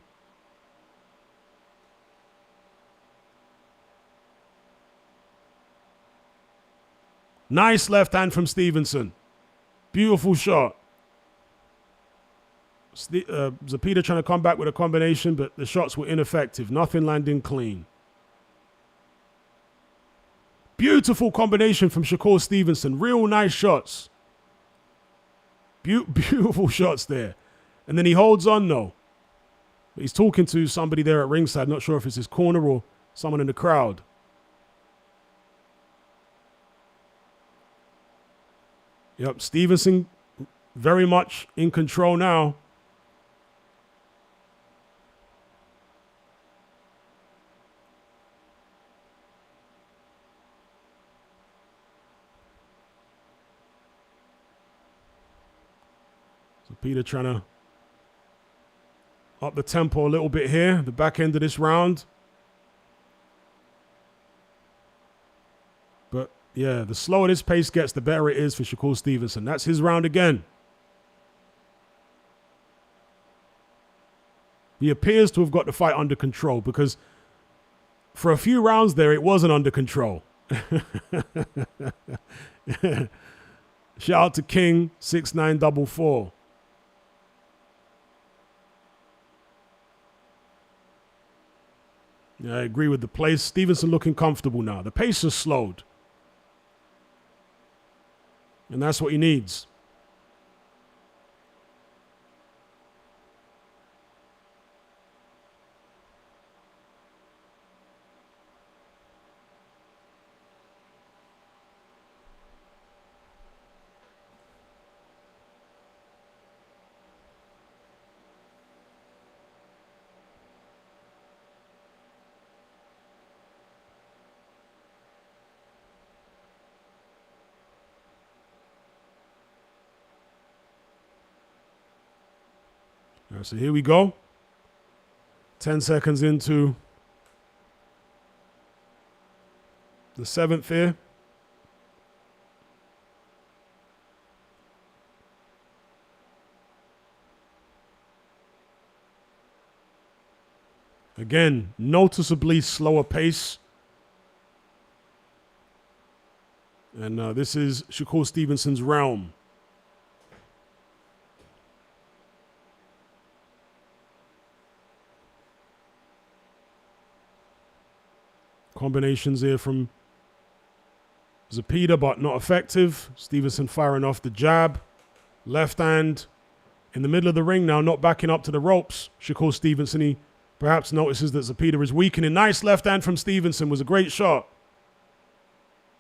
Nice left hand from Stevenson. Beautiful shot. Zepeda trying to come back with a combination, but the shots were ineffective. Nothing landing clean. Beautiful combination from Shakur Stevenson. Real nice shots. Beautiful shots there. And then he holds on, though. But he's talking to somebody there at ringside. Not sure if it's his corner or someone in the crowd. Yep, Stevenson very much in control now. Zepeda trying to up the tempo a little bit here, the back end of this round. But yeah, the slower this pace gets, the better it is for Shakur Stevenson. That's his round again. He appears to have got the fight under control, because for a few rounds there, it wasn't under control. Shout out to King 6944. Yeah, I agree with the place. Stevenson looking comfortable now. The pace has slowed. And that's what he needs. All right, so here we go. 10 seconds into the 7th here. Again, noticeably slower pace. And this is Shakur Stevenson's realm. Combinations here from Zepeda, but not effective. Stevenson firing off the jab. Left hand in the middle of the ring now, not backing up to the ropes. Shakur Stevenson, he perhaps notices that Zepeda is weakening. Nice left hand from Stevenson. Was a great shot.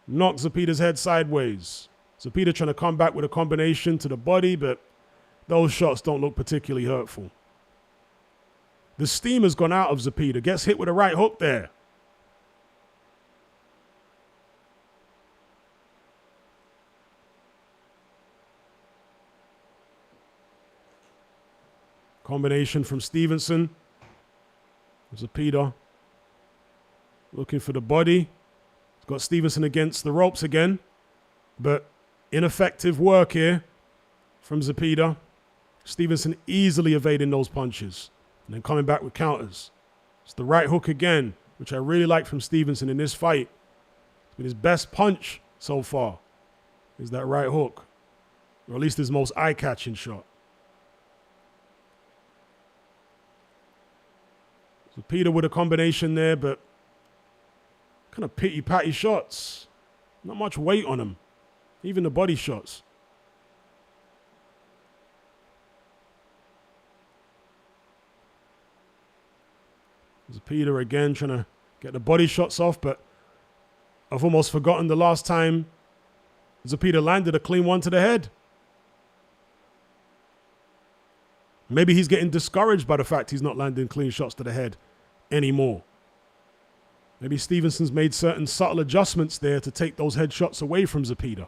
Knocked Zepeda's head sideways. Zepeda trying to come back with a combination to the body, but those shots don't look particularly hurtful. The steam has gone out of Zepeda. Gets hit with a right hook there. Combination from Stevenson. Zepeda looking for the body. He's got Stevenson against the ropes again, but ineffective work here from Zepeda. Stevenson easily evading those punches and then coming back with counters. It's the right hook again, which I really like from Stevenson in this fight. It's been his best punch so far, is that right hook, or at least his most eye-catching shot. Zepeda with a combination there, but kind of pity-patty shots. Not much weight on him. Even the body shots. Zepeda again trying to get the body shots off, but I've almost forgotten the last time Zepeda landed a clean one to the head. Maybe he's getting discouraged by the fact he's not landing clean shots to the head anymore. Maybe Stevenson's made certain subtle adjustments there to take those head shots away from Zepeda. That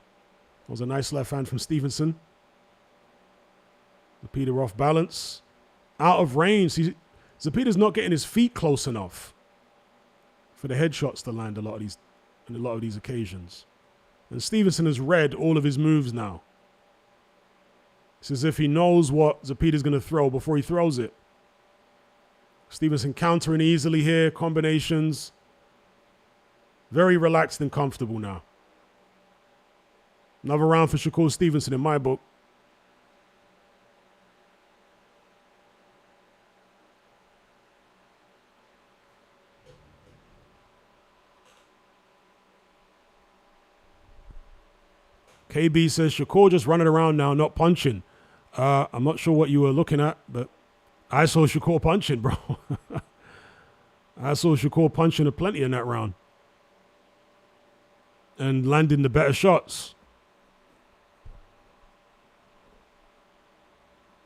was a nice left hand from Stevenson. Zepeda off balance. Out of range. Zepeda's not getting his feet close enough for the headshots to land in a lot of these occasions. And Stevenson has read all of his moves now. It's as if he knows what Zepeda's going to throw before he throws it. Stevenson countering easily here, combinations. Very relaxed and comfortable now. Another round for Shakur Stevenson in my book. KB says, Shakur just running around now, not punching. I'm not sure what you were looking at, but I saw Shakur punching, bro. I saw Shakur punching aplenty in that round. And landing the better shots.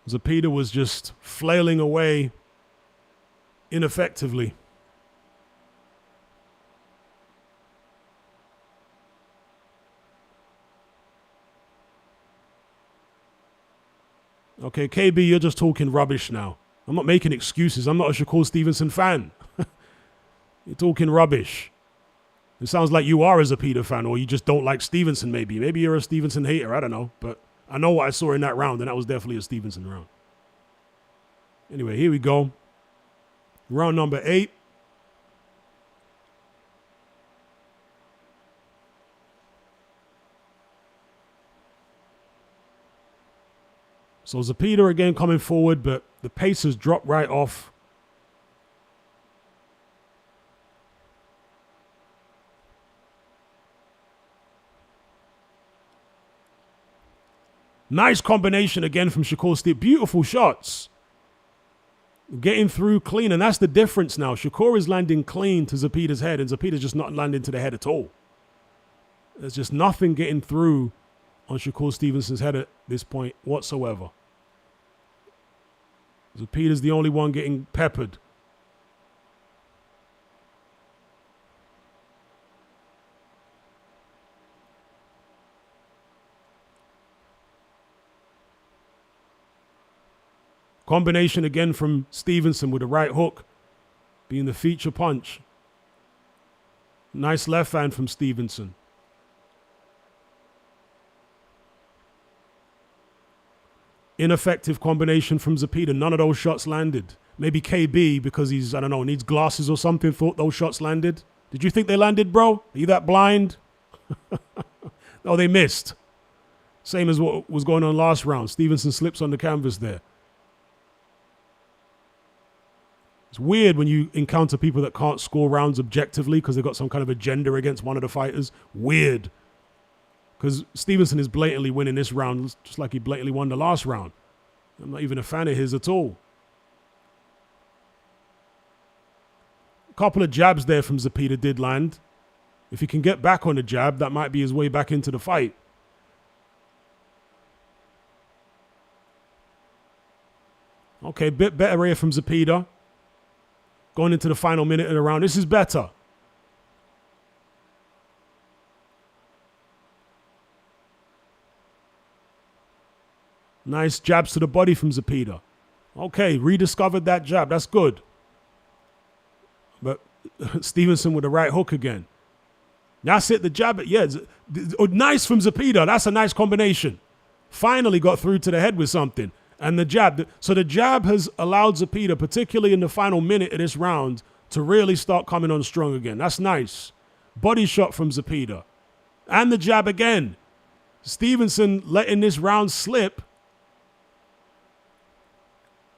Zepeda was just flailing away ineffectively. Okay, KB, you're just talking rubbish now. I'm not making excuses. I'm not a Shakur Stevenson fan. You're talking rubbish. It sounds like you are a Zepeda fan, or you just don't like Stevenson maybe. Maybe you're a Stevenson hater. I don't know. But I know what I saw in that round, and that was definitely a Stevenson round. Anyway, here we go. Round number 8. So Zepeda again coming forward, but the pace has dropped right off. Nice combination again from Shakur Stevenson. Beautiful shots. Getting through clean, and that's the difference now. Shakur is landing clean to Zepeda's head, and Zepeda's just not landing to the head at all. There's just nothing getting through on Shakur Stevenson's head at this point whatsoever. Zepeda's the only one getting peppered. Combination again from Stevenson with the right hook being the feature punch. Nice left hand from Stevenson. Ineffective combination from Zepeda. None of those shots landed. Maybe KB, because he's, I don't know, needs glasses or something, thought those shots landed. Did you think they landed, bro? Are you that blind? No, they missed. Same as what was going on last round. Stevenson slips on the canvas there. It's weird when you encounter people that can't score rounds objectively because they've got some kind of agenda against one of the fighters. Weird. Because Stevenson is blatantly winning this round just like he blatantly won the last round. I'm not even a fan of his at all. A couple of jabs there from Zepeda did land. If he can get back on the jab, that might be his way back into the fight. Okay, bit better here from Zepeda. Going into the final minute of the round. This is better. Nice jabs to the body from Zepeda. Okay, rediscovered that jab. That's good. But Stevenson with the right hook again. That's it, the jab. Yeah, nice from Zepeda. That's a nice combination. Finally got through to the head with something. And the jab. So the jab has allowed Zepeda, particularly in the final minute of this round, to really start coming on strong again. That's nice. Body shot from Zepeda. And the jab again. Stevenson letting this round slip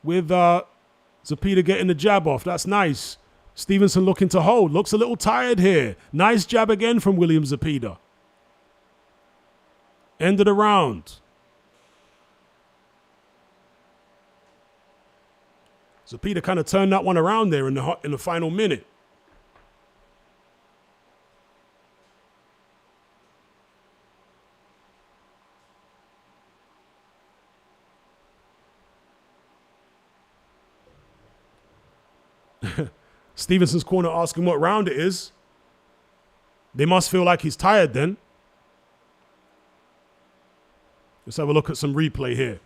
with Zepeda getting the jab off. That's nice. Stevenson looking to hold. Looks a little tired here. Nice jab again from William Zepeda. End of the round. Zepeda kind of turned that one around there in the final minute. Stevenson's corner asking what round it is. They must feel like he's tired then. Let's have a look at some replay here.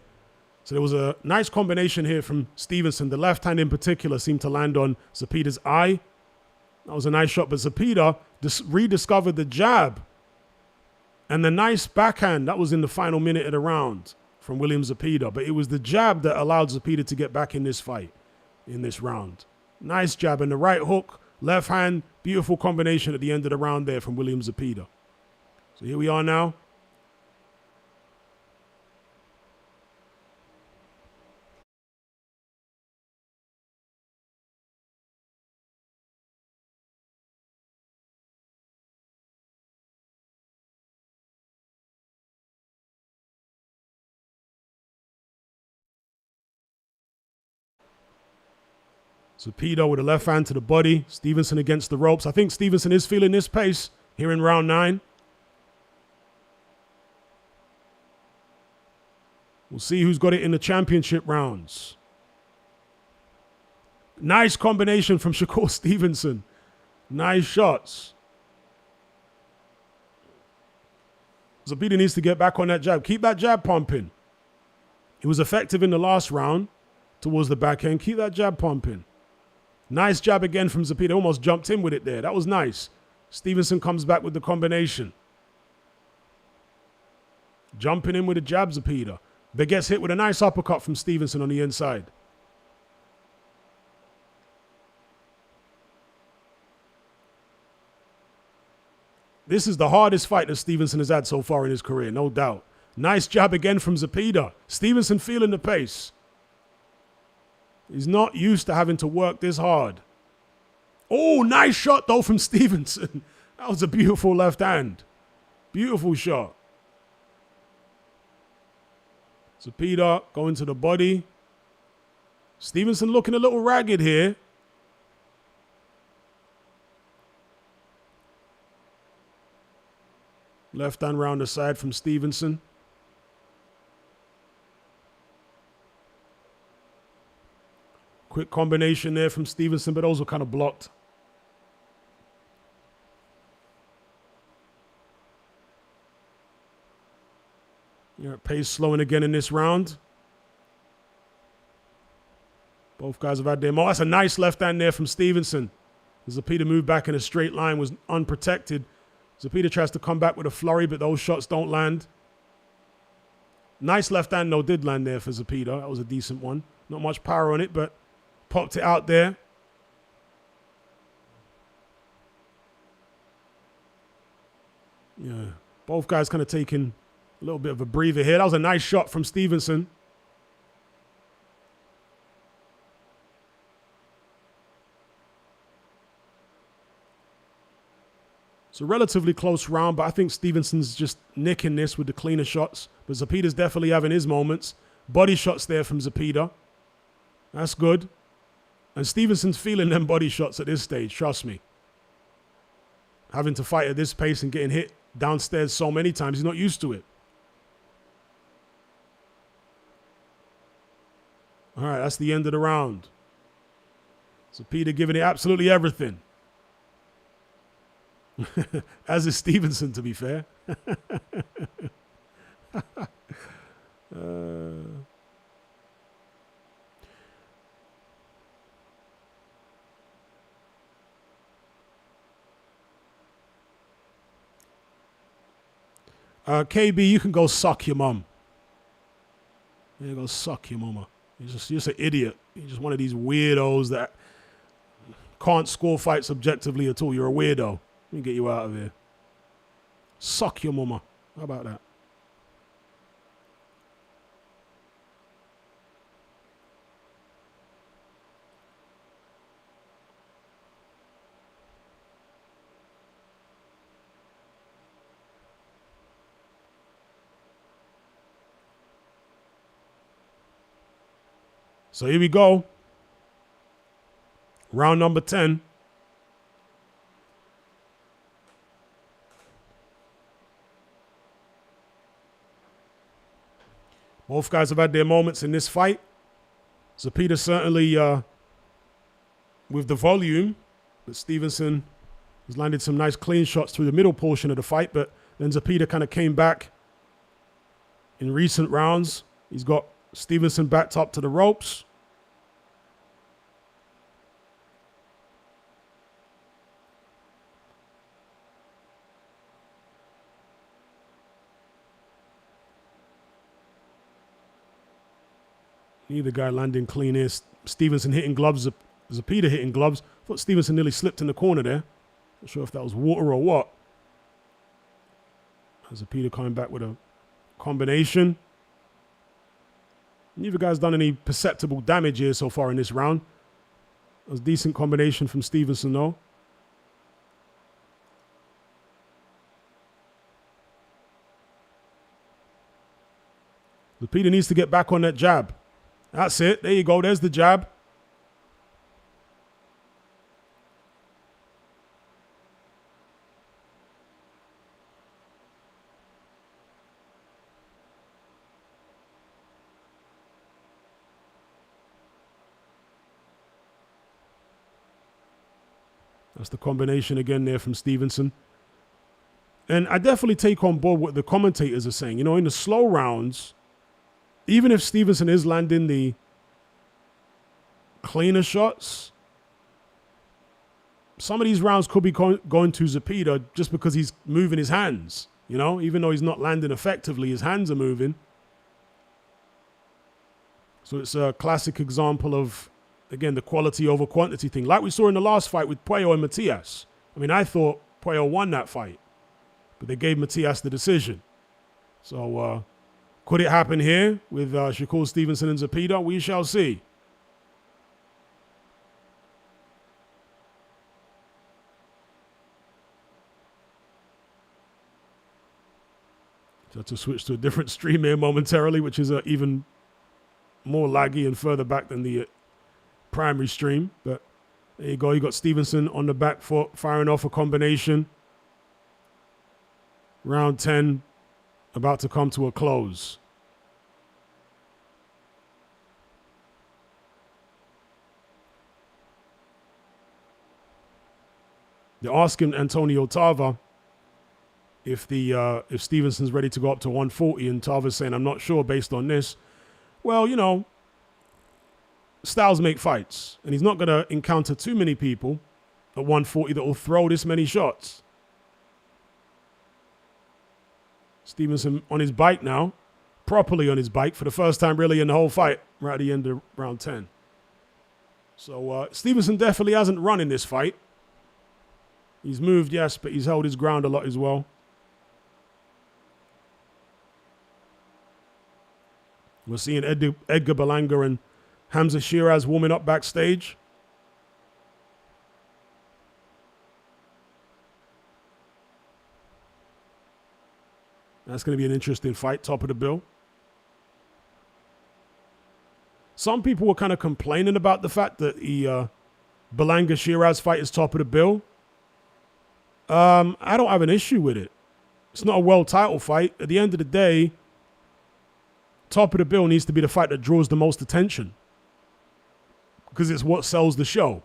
So there was a nice combination here from Stevenson. The left hand in particular seemed to land on Zepeda's eye. That was a nice shot, but Zepeda rediscovered the jab. And the nice backhand, that was in the final minute of the round from William Zepeda. But it was the jab that allowed Zepeda to get back in this fight, in this round. Nice jab and the right hook, left hand, beautiful combination at the end of the round there from William Zepeda. So here we are now. Zepeda with a left hand to the body. Stevenson against the ropes. I think Stevenson is feeling this pace here in round 9. We'll see who's got it in the championship rounds. Nice combination from Shakur Stevenson. Nice shots. Zepeda needs to get back on that jab. Keep that jab pumping. He was effective in the last round towards the back end. Keep that jab pumping. Nice jab again from Zepeda. Almost jumped in with it there. That was nice. Stevenson comes back with the combination. Jumping in with a jab, Zepeda. But gets hit with a nice uppercut from Stevenson on the inside. This is the hardest fight that Stevenson has had so far in his career, no doubt. Nice jab again from Zepeda. Stevenson feeling the pace. He's not used to having to work this hard. Oh, nice shot, though, from Stevenson. That was a beautiful left hand. Beautiful shot. Zepeda going to the body. Stevenson looking a little ragged here. Left hand round the side from Stevenson. Quick combination there from Stevenson, but those were kind of blocked. Pace slowing again in this round. Both guys have had their that's a nice left hand there from Stevenson. Zepeda moved back in a straight line, was unprotected. Zepeda tries to come back with a flurry, but those shots don't land. Nice left hand, though, did land there for Zepeda. That was a decent one. Not much power on it, but popped it out there. Yeah, both guys kind of taking a little bit of a breather here. That was a nice shot from Stevenson. It's a relatively close round, but I think Stevenson's just nicking this with the cleaner shots. But Zepeda's definitely having his moments. Body shots there from Zepeda. That's good. And Stevenson's feeling them body shots at this stage, trust me. Having to fight at this pace and getting hit downstairs so many times, he's not used to it. All right, that's the end of the round. Zepeda giving it absolutely everything. As is Stevenson, to be fair. KB, you can go suck your mum. You go suck your mama. You're just an idiot. You're just one of these weirdos that can't score fights objectively at all. You're a weirdo. Let me get you out of here. Suck your mama. How about that? So here we go. Round number 10. Both guys have had their moments in this fight. Zepeda certainly with the volume, but Stevenson has landed some nice clean shots through the middle portion of the fight, but then Zepeda kind of came back in recent rounds. He's got Stevenson backed up to the ropes. Neither guy landing clean here. Stevenson hitting gloves, Zepeda hitting gloves. Thought Stevenson nearly slipped in the corner there. Not sure if that was water or what. Zepeda coming back with a combination. Neither guy's done any perceptible damage here so far in this round. That was a decent combination from Stevenson though. Zepeda needs to get back on that jab. That's it. There you go. There's the jab. That's the combination again there from Stevenson. And I definitely take on board what the commentators are saying. You know, in the slow rounds, even if Stevenson is landing the cleaner shots, some of these rounds could be going to Zepeda just because he's moving his hands. You know, even though he's not landing effectively, his hands are moving. So it's a classic example of, again, the quality over quantity thing. Like we saw in the last fight with Puello and Matias. I mean, I thought Puello won that fight, but they gave Matias the decision. So, could it happen here with Shakur Stevenson and Zepeda? We shall see. So to switch to a different stream here momentarily, which is even more laggy and further back than the primary stream. But there you go. You got Stevenson on the back foot, firing off a combination. Round 10 about to come to a close. They're asking Antonio Tarver if Stevenson's ready to go up to 140, and Tarver's saying, I'm not sure based on this. Well, you know, styles make fights, and he's not going to encounter too many people at 140 that will throw this many shots. Stevenson on his bike now, properly on his bike for the first time really in the whole fight, right at the end of round 10. So Stevenson definitely hasn't run in this fight. He's moved, yes, but he's held his ground a lot as well. We're seeing Edgar Berlanga and Hamzah Sheeraz warming up backstage. That's going to be an interesting fight, top of the bill. Some people were kind of complaining about the fact that the Berlanga-Sheeraz fight is top of the bill. I don't have an issue with it. It's not a world title fight. At the end of the day, top of the bill needs to be the fight that draws the most attention, because it's what sells the show.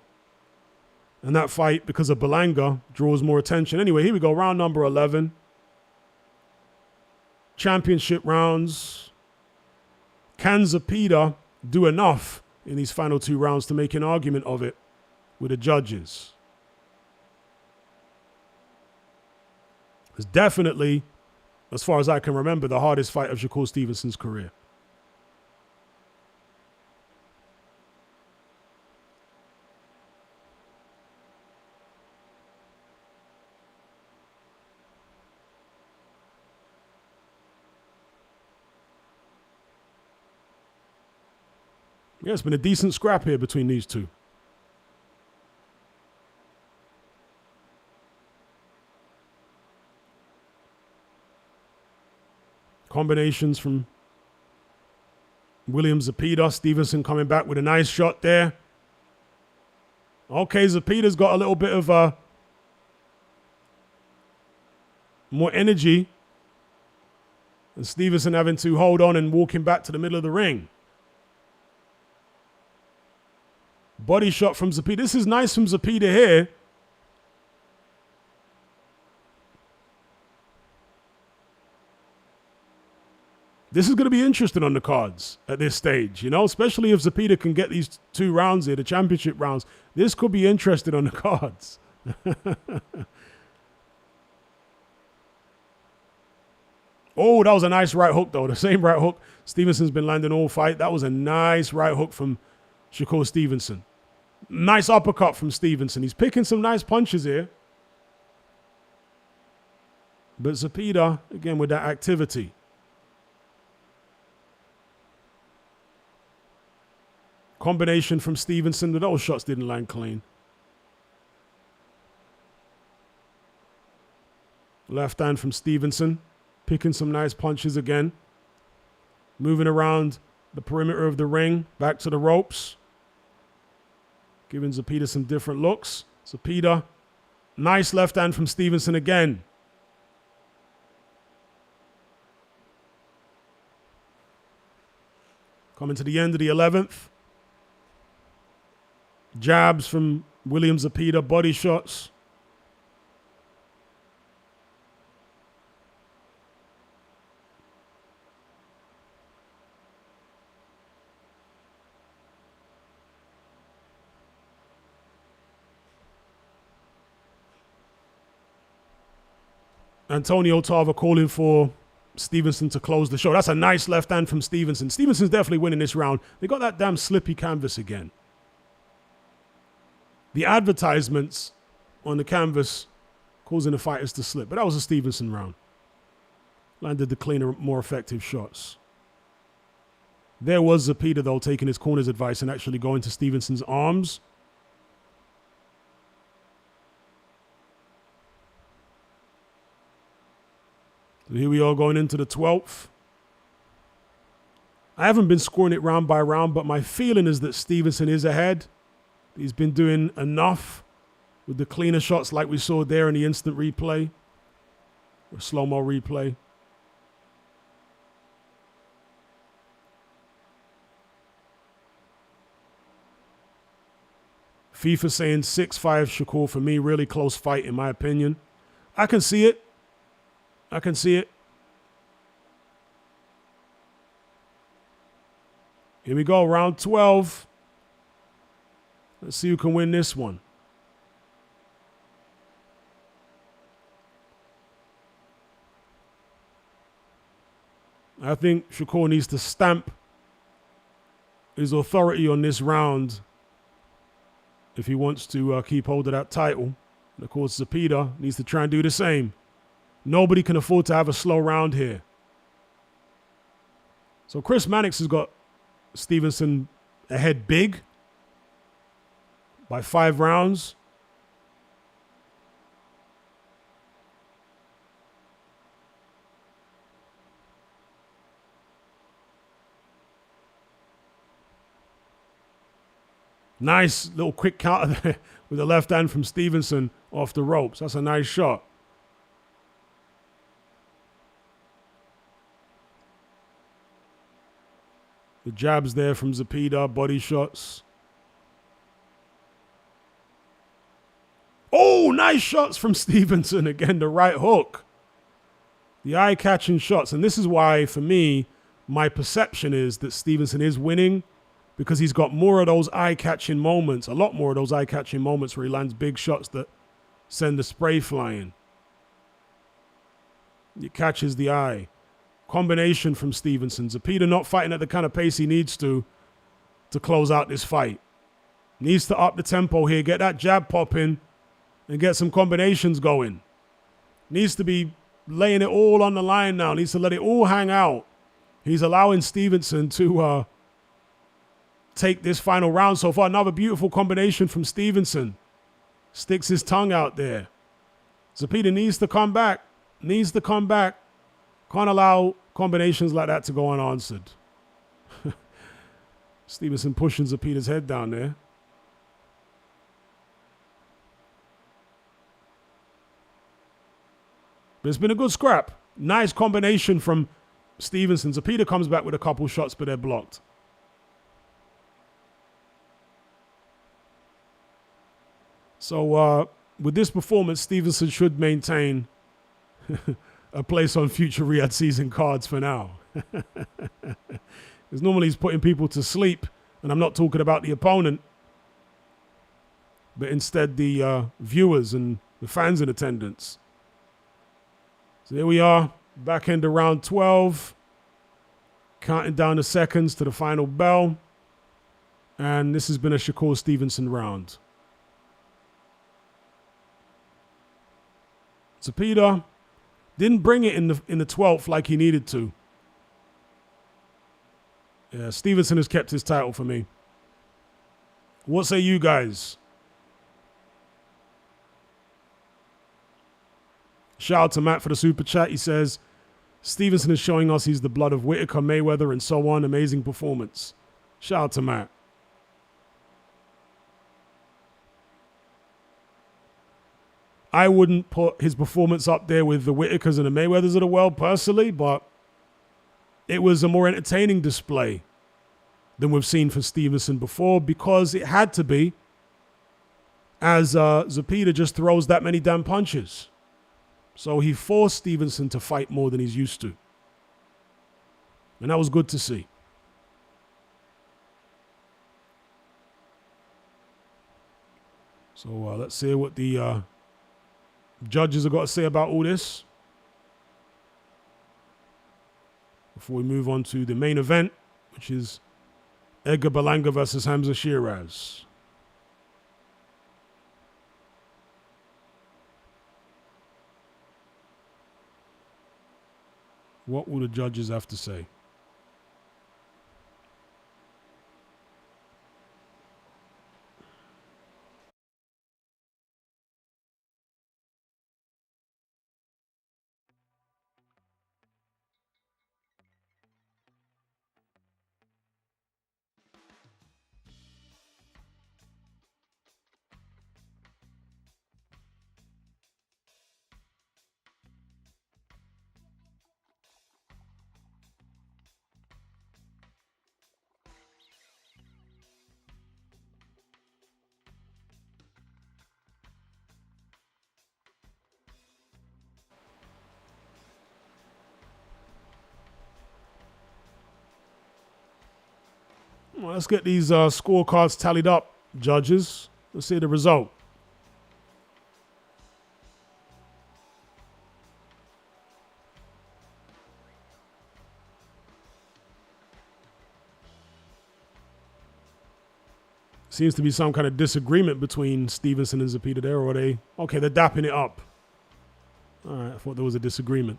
And that fight, because of Berlanga, draws more attention. Anyway, here we go. Round number 11. Championship rounds. Can Zepeda do enough in these final two rounds to make an argument of it with the judges? It's definitely, as far as I can remember, the hardest fight of Shakur Stevenson's career. Yeah, it's been a decent scrap here between these two. Combinations from William Zepeda. Stevenson coming back with a nice shot there. Okay, Zapita's got a little bit of more energy. And Stevenson having to hold on and walk him back to the middle of the ring. Body shot from Zapita. This is nice from Zapita here. This is going to be interesting on the cards at this stage, you know, especially if Zapita can get these 2 rounds here, the championship rounds. This could be interesting on the cards. Oh, that was a nice right hook, though. The same right hook Stevenson's been landing all fight. That was a nice right hook from Shakur Stevenson. Nice uppercut from Stevenson. He's picking some nice punches here. But Zapita, again, with that activity. Combination from Stevenson. Those shots didn't land clean. Left hand from Stevenson. Picking some nice punches again. Moving around the perimeter of the ring. Back to the ropes. Giving Zapita some different looks. Zapita. Nice left hand from Stevenson again. Coming to the end of the 11th. Jabs from William Zapita. Body shots. Antonio Tarver calling for Stevenson to close the show. That's a nice left hand from Stevenson. Stevenson's definitely winning this round. They got that damn slippy canvas again. The advertisements on the canvas causing the fighters to slip. But that was a Stevenson round. Landed the cleaner, more effective shots. There was Zapita, though, taking his corner's advice and actually going to Stevenson's arms. So here we are going into the 12th. I haven't been scoring it round by round, but my feeling is that Stevenson is ahead. He's been doing enough with the cleaner shots like we saw there in the instant replay or slow-mo replay. FIFA saying 6-5 Shakur for me. Really close fight in my opinion. I can see it. I can see it. Here we go, round 12. Let's see who can win this one. I think Shakur needs to stamp his authority on this round if he wants to keep hold of that title. And of course, Zapita needs to try and do the same. Nobody can afford to have a slow round here. So Chris Mannix has got Stevenson ahead big by 5 rounds. Nice little quick counter there with the left hand from Stevenson off the ropes. That's a nice shot. The jabs there from Zapita, body shots. Oh, nice shots from Stevenson. Again, the right hook. The eye-catching shots. And this is why, for me, my perception is that Stevenson is winning because he's got more of those eye-catching moments, a lot more of those eye-catching moments where he lands big shots that send the spray flying. It catches the eye. Combination from Stevenson. Zapita not fighting at the kind of pace he needs to close out this fight. Needs to up the tempo here, get that jab popping, and get some combinations going. Needs to be laying it all on the line now. Needs to let it all hang out. He's allowing Stevenson to take this final round so far. Another beautiful combination from Stevenson. Sticks his tongue out there. Zapita needs to come back. Needs to come back. Can't allow combinations like that to go unanswered. Stevenson pushing Zapita's head down there. But it's been a good scrap. Nice combination from Stevenson. Zepeda comes back with a couple shots, but they're blocked. So with this performance, Stevenson should maintain a place on future Riyadh season cards for now. Because normally he's putting people to sleep, and I'm not talking about the opponent, but instead the viewers and the fans in attendance. So here we are, back end of round 12, counting down the seconds to the final bell, and this has been a Shakur Stevenson round. Zepeda didn't bring it in the 12th like he needed to. Yeah, Stevenson has kept his title for me. What say you guys? Shout out to Matt for the super chat. He says, Stevenson is showing us he's the blood of Whittaker, Mayweather, and so on. Amazing performance. Shout out to Matt. I wouldn't put his performance up there with the Whittakers and the Mayweathers of the world personally, but it was a more entertaining display than we've seen for Stevenson before, because it had to be, as Zepeda just throws that many damn punches. So he forced Stevenson to fight more than he's used to. And that was good to see. So let's see what the judges have got to say about all this before we move on to the main event, which is Edgar Berlanga versus Hamzah Sheeraz. What will the judges have to say? Well, let's get these scorecards tallied up, judges. Let's see the result. Seems to be some kind of disagreement between Stevenson and Zepeda there, or are they? Okay, they're dapping it up. All right, I thought there was a disagreement.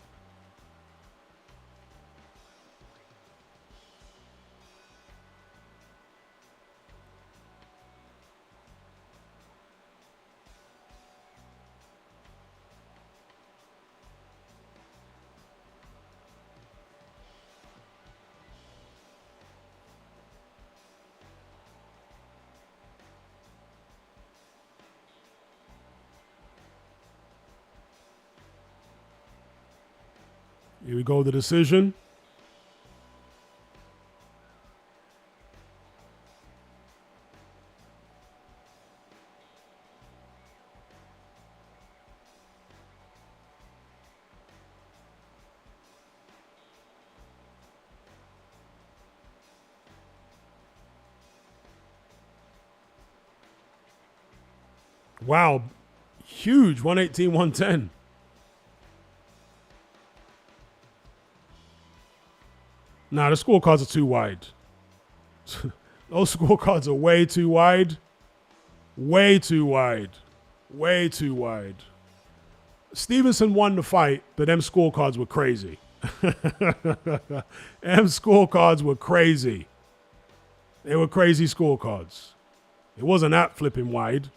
Here we go, the decision. Wow, huge, 118, 110. Nah, the scorecards are too wide. Those scorecards are way too wide. Way too wide. Way too wide. Stevenson won the fight, but them scorecards were crazy. Them scorecards were crazy. They were crazy scorecards. It wasn't that flipping wide.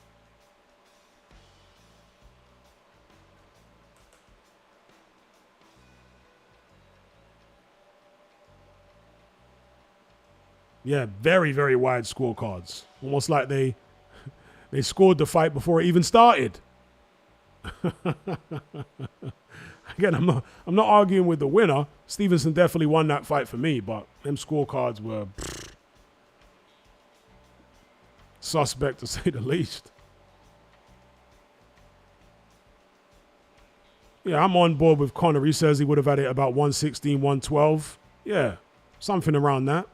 Yeah, very, very wide scorecards. Almost like they scored the fight before it even started. I Again, I'm not arguing with the winner. Stevenson definitely won that fight for me, but them scorecards were suspect to say the least. Yeah, I'm on board with Connor. He says he would have had it about 116, 112. Yeah, something around that.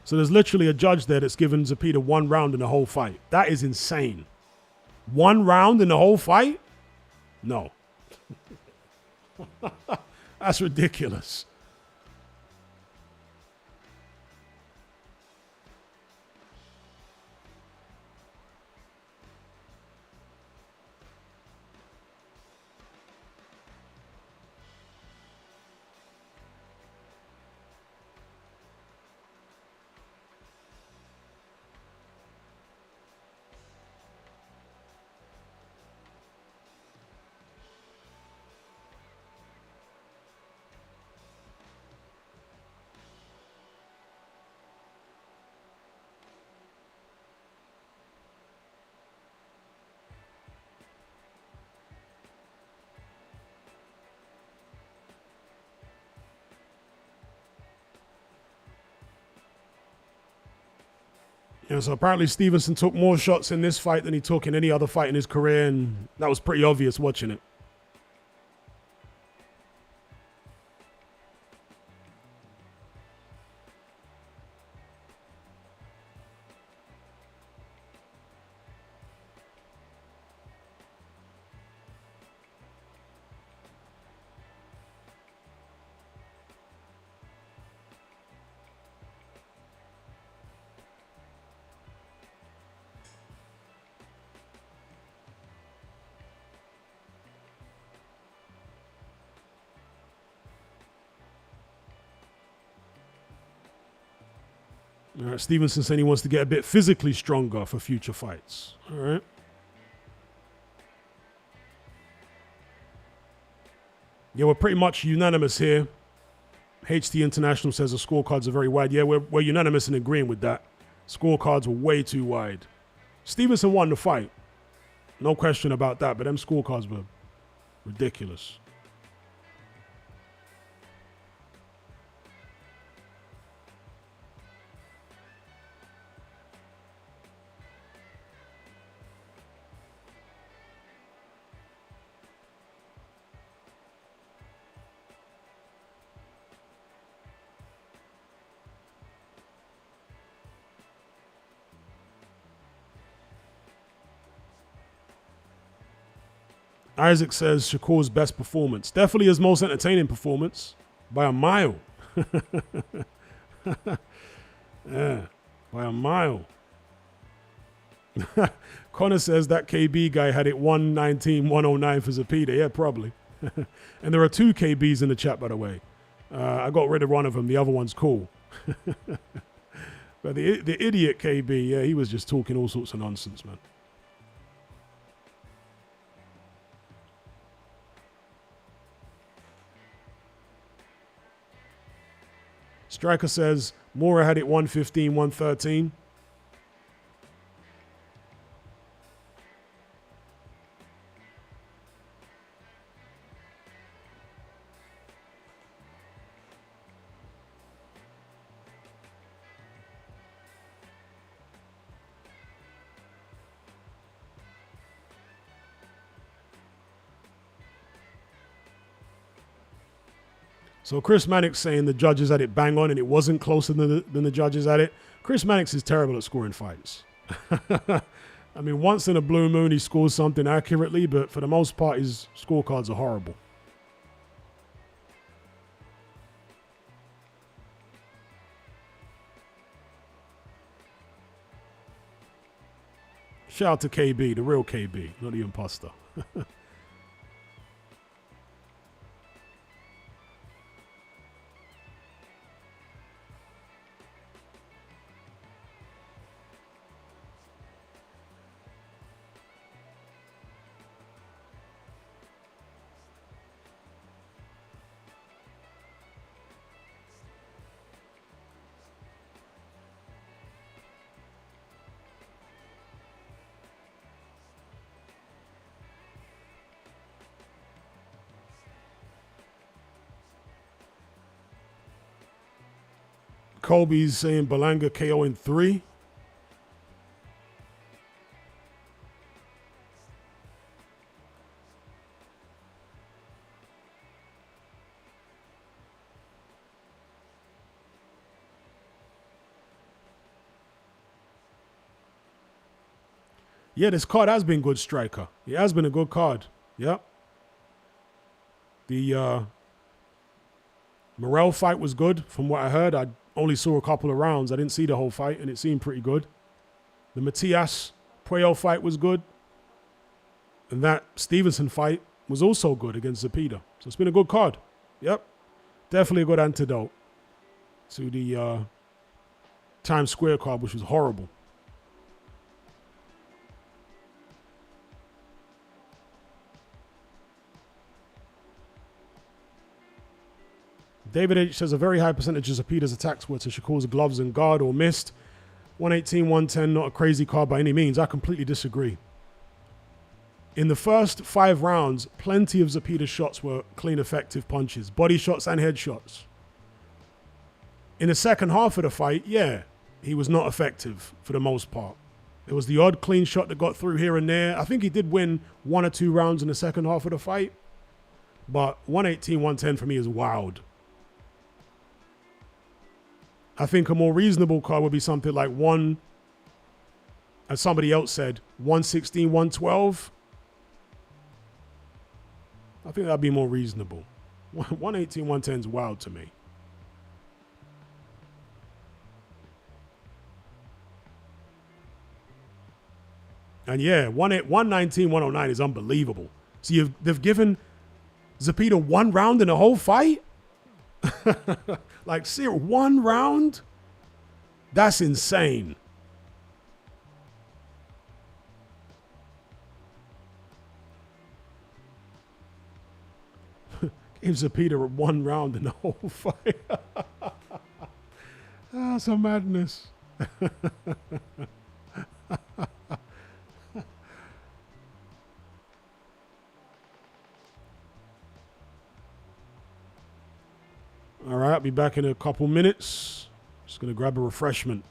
So there's literally a judge there that's given Zepeda 1 round in the whole fight. That is insane. 1 round in the whole fight? No. That's ridiculous. Yeah, so apparently Stevenson took more shots in this fight than he took in any other fight in his career, and that was pretty obvious watching it. All right, Stevenson saying he wants to get a bit physically stronger for future fights. All right. Yeah, we're pretty much unanimous here. HT International says the scorecards are very wide. Yeah, we're unanimous in agreeing with that. Scorecards were way too wide. Stevenson won the fight. No question about that, but them scorecards were ridiculous. Isaac says Shakur's best performance. Definitely his most entertaining performance by a mile. Yeah, by a mile. Connor says that KB guy had it 119, 109 for Zepeda. Yeah, probably. And there are 2 KBs in the chat, by the way. I got rid of one of them. The other one's cool. But the idiot KB, yeah, he was just talking all sorts of nonsense, man. Striker says Mora had it 115, 113. So Chris Mannix saying the judges had it bang on and it wasn't closer than the judges had it. Chris Mannix is terrible at scoring fights. I mean, once in a blue moon he scores something accurately, but for the most part his scorecards are horrible. Shout out to KB, the real KB, not the imposter. Colby's saying Berlanga KO in 3. Yeah, this card has been good, Striker. It has been a good card. Yep. The Morel fight was good from what I heard. I only saw a couple of rounds. I didn't see the whole fight, and it seemed pretty good. The Matias Puello fight was good. And that Stevenson fight was also good against Zepeda. So it's been a good card. Yep. Definitely a good antidote to the Times Square card, which was horrible. David H says a very high percentage of Zepeda's attacks were to Shakur's gloves and guard or missed. 118, 110, not a crazy card by any means. I completely disagree. In the first 5 rounds, plenty of Zepeda's shots were clean, effective punches, body shots and head shots. In the second half of the fight, yeah, he was not effective for the most part. There was the odd clean shot that got through here and there. I think he did win 1 or 2 rounds in the second half of the fight. But 118, 110 for me is wild. I think a more reasonable card would be something like as somebody else said, 116, 112. I think that'd be more reasonable. 118, 110 is wild to me. And yeah, 119, 109 is unbelievable. So they've given Zepeda 1 round in the whole fight? Like, see, 1 round? That's insane. Gave Zepeda 1 round in the whole fight. That's a madness. All right, I'll be back in a couple minutes. Just going to grab a refreshment.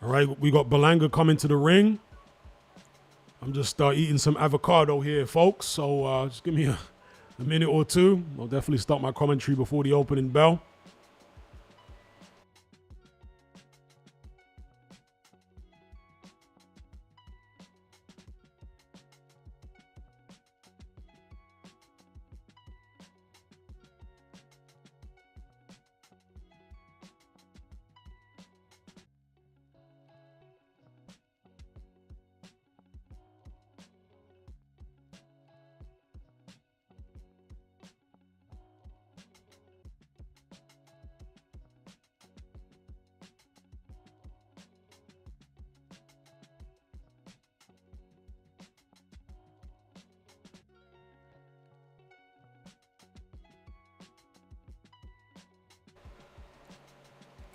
All right, we got Berlanga coming to the ring. I'm just eating some avocado here, folks. So just give me a minute or two. I'll definitely start my commentary before the opening bell.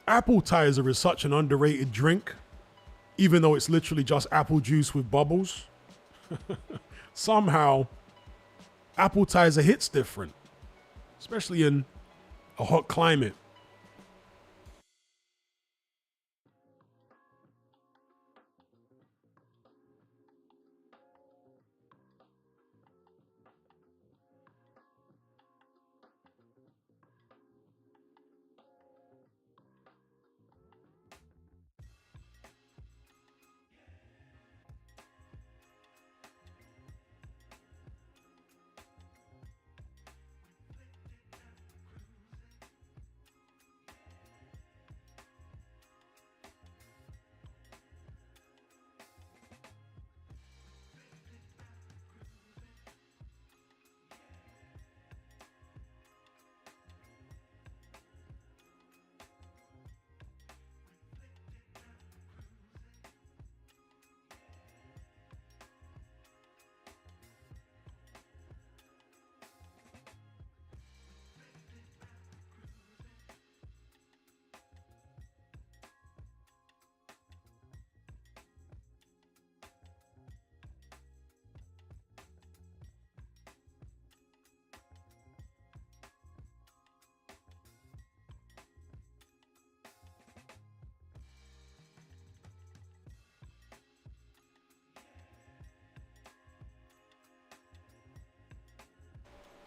Appetizer is such an underrated drink, even though it's literally just apple juice with bubbles. Somehow, appetizer hits different, especially in a hot climate.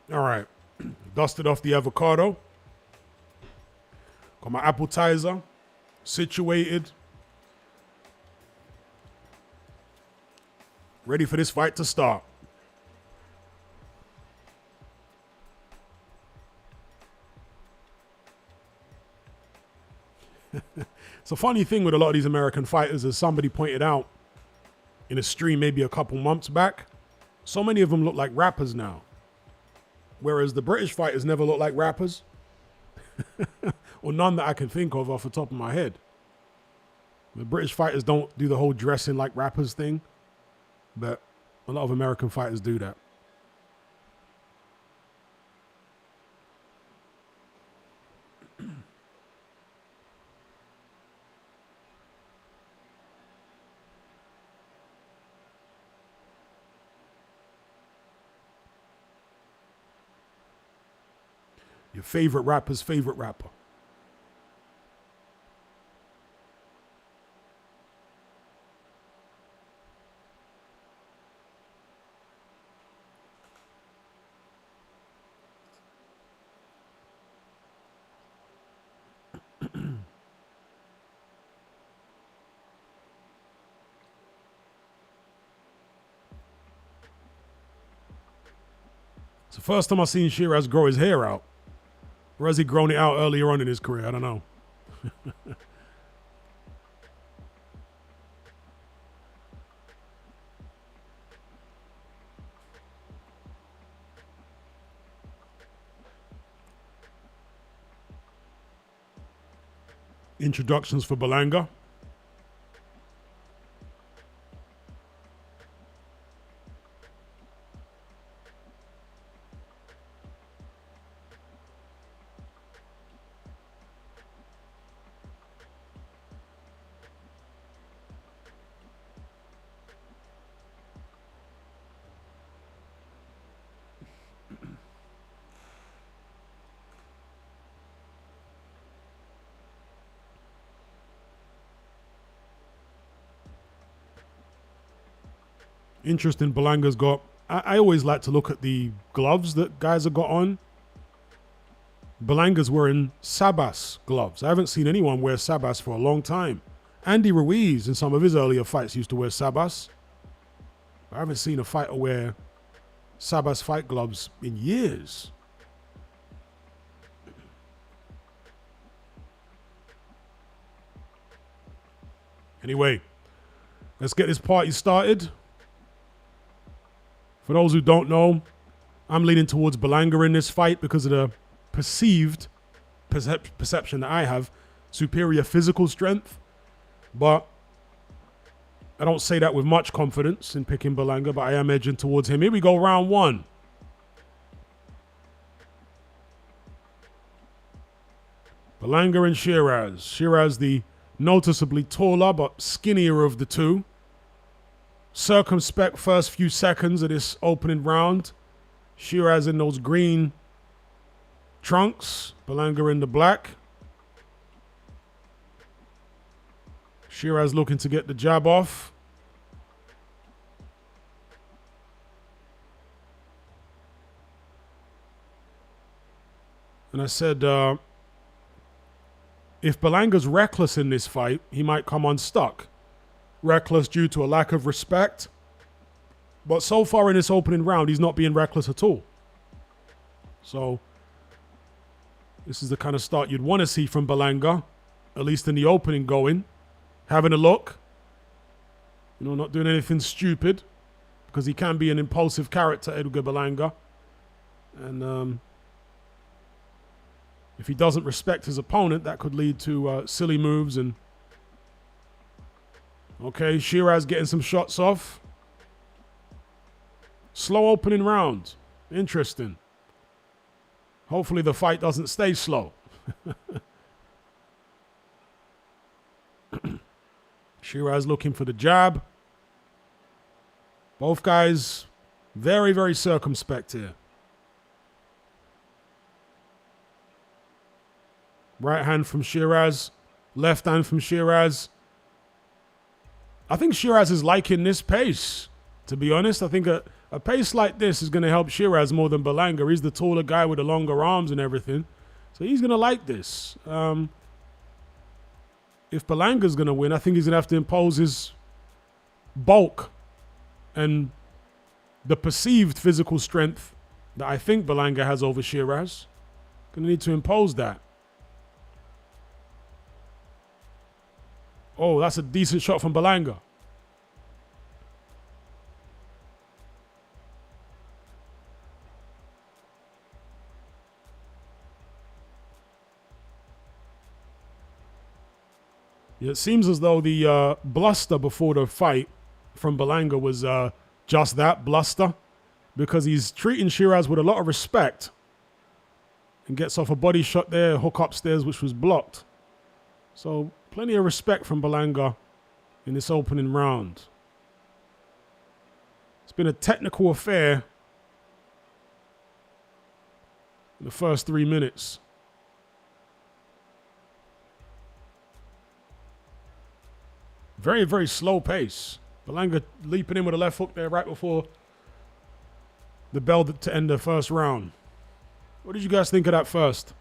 All right, dusted off the avocado. Got my appetizer situated. Ready for this fight to start. It's a funny thing with a lot of these American fighters, as somebody pointed out in a stream maybe a couple months back, so many of them look like rappers now. Whereas the British fighters never look like rappers. Or none that I can think of off the top of my head. The British fighters don't do the whole dressing like rappers thing, but a lot of American fighters do that. Your favorite rapper's favorite rapper. It's the first time I've seen Sheeraz grow his hair out. Or has he grown it out earlier on in his career? I don't know. Introductions for Berlanga. Interesting, Berlanga's got... I always like to look at the gloves that guys have got on. Berlanga's wearing Sabas gloves. I haven't seen anyone wear Sabas for a long time. Andy Ruiz in some of his earlier fights used to wear Sabas. I haven't seen a fighter wear Sabas fight gloves in years. Anyway, let's get this party started. For those who don't know, I'm leaning towards Berlanga in this fight because of the perceived perception that I have, superior physical strength. But I don't say that with much confidence in picking Berlanga, but I am edging towards him. Here we go, round one. Berlanga and Sheeraz. Sheeraz, the noticeably taller but skinnier of the two. Circumspect first few seconds of this opening round. Sheeraz in those green trunks. Berlanga in the black. Sheeraz looking to get the jab off. And I said, if Berlanga's reckless in this fight, he might come unstuck. Reckless due to a lack of respect. But so far in this opening round, he's not being reckless at all. So, this is the kind of start you'd want to see from Berlanga, at least in the opening going. Having a look. You know, not doing anything stupid. Because he can be an impulsive character, Edgar Berlanga. And if he doesn't respect his opponent, that could lead to silly moves. And okay, Sheeraz getting some shots off. Slow opening round. Interesting. Hopefully the fight doesn't stay slow. Sheeraz looking for the jab. Both guys very, very circumspect here. Right hand from Sheeraz. Left hand from Sheeraz. I think Sheeraz is liking this pace, to be honest. I think a pace like this is going to help Sheeraz more than Berlanga. He's the taller guy with the longer arms and everything. So he's going to like this. If Berlanga's going to win, I think he's going to have to impose his bulk and the perceived physical strength that I think Berlanga has over Sheeraz. Going to need to impose that. Oh, that's a decent shot from Berlanga. Yeah, it seems as though the bluster before the fight from Berlanga was just that, bluster, because he's treating Sheeraz with a lot of respect and gets off a body shot there, hook upstairs, which was blocked. So plenty of respect from Berlanga in this opening round. It's been a technical affair in the first 3 minutes. Very, very slow pace. Berlanga leaping in with a left hook there right before the bell to end the first round. What did you guys think of that first?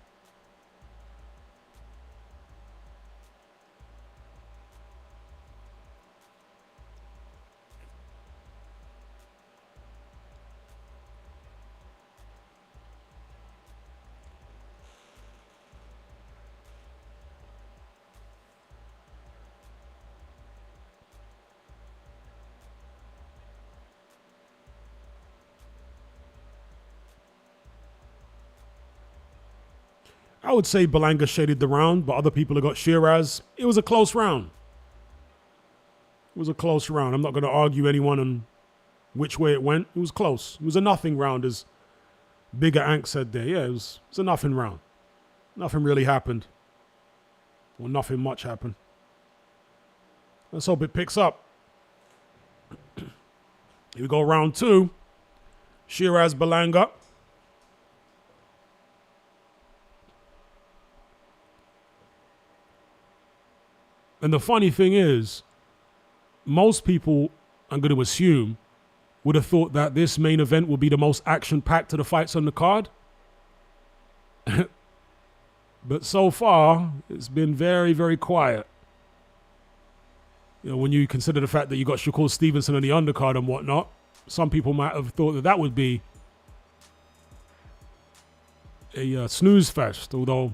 I would say Berlanga shaded the round, but other people have got Sheeraz. It was a close round. It was a close round. I'm not going to argue anyone on which way it went. It was close. It was a nothing round, as Bigger Ank said there. Yeah, it was a nothing round. Nothing really happened. Or nothing much happened. Let's hope it picks up. Here we go, round two. Sheeraz Berlanga. And the funny thing is, most people, I'm going to assume, would have thought that this main event will be the most action-packed of the fights on the card. But so far, it's been very, very quiet. You know, when you consider the fact that you got Shakur Stevenson on the undercard and whatnot, some people might have thought that that would be a snooze fest. Although,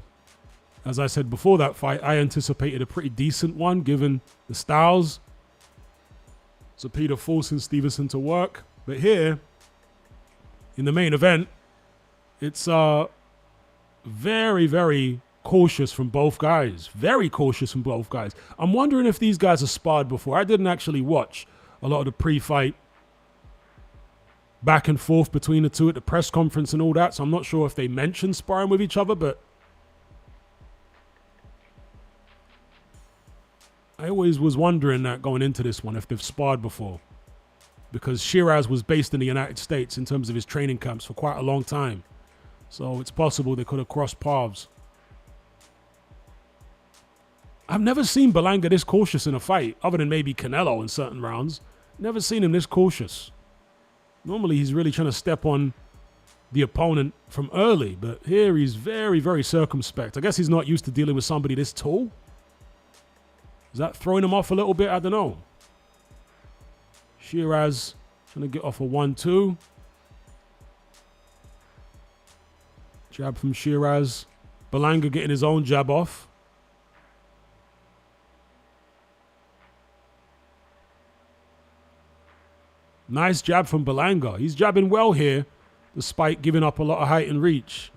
as I said before that fight, I anticipated a pretty decent one given the styles. So Peter forcing Stevenson to work. But here, in the main event, it's very, very cautious from both guys. Very cautious from both guys. I'm wondering if these guys have sparred before. I didn't actually watch a lot of the pre-fight back and forth between the two at the press conference and all that, so I'm not sure if they mentioned sparring with each other, but I always was wondering that going into this one, if they've sparred before. Because Sheeraz was based in the United States in terms of his training camps for quite a long time. So it's possible they could have crossed paths. I've never seen Berlanga this cautious in a fight, other than maybe Canelo in certain rounds. Never seen him this cautious. Normally he's really trying to step on the opponent from early, but here he's very, very circumspect. I guess he's not used to dealing with somebody this tall. Is that throwing him off a little bit? I don't know. Sheeraz trying to get off a 1-2. Jab from Sheeraz. Berlanga getting his own jab off. Nice jab from Berlanga. He's jabbing well here, despite giving up a lot of height and reach.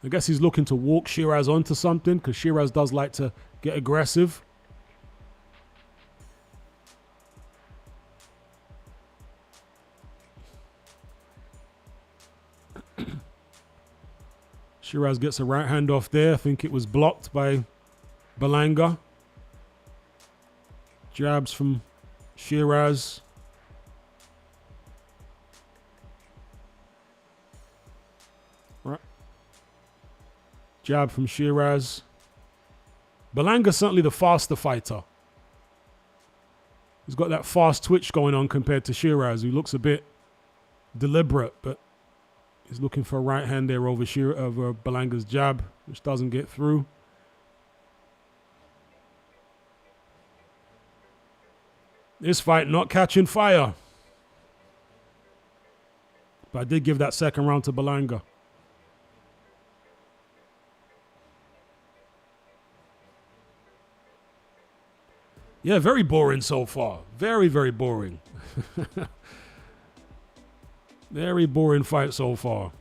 I guess he's looking to walk Sheeraz onto something, because Sheeraz does like to get aggressive. Sheeraz gets a right hand off there. I think it was blocked by Berlanga. Jabs from Sheeraz. Right. Jab from Sheeraz. Berlanga's certainly the faster fighter. He's got that fast twitch going on compared to Sheeraz, who looks a bit deliberate, but he's looking for a right hand there over Berlanga's jab, which doesn't get through. This fight not catching fire. But I did give that second round to Berlanga. Yeah, very boring so far. Very, very boring. Very boring fight so far.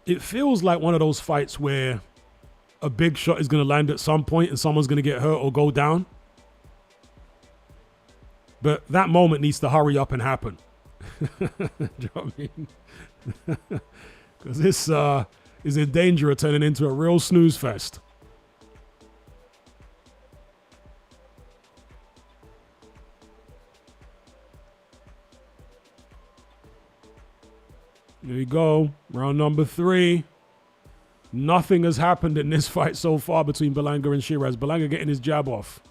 It feels like one of those fights where a big shot is going to land at some point and someone's going to get hurt or go down. But that moment needs to hurry up and happen. Do you know what I mean? Because this is in danger of turning into a real snooze fest. There you go. Round number 3. Nothing has happened in this fight so far between Berlanga and Sheeraz. Berlanga getting his jab off.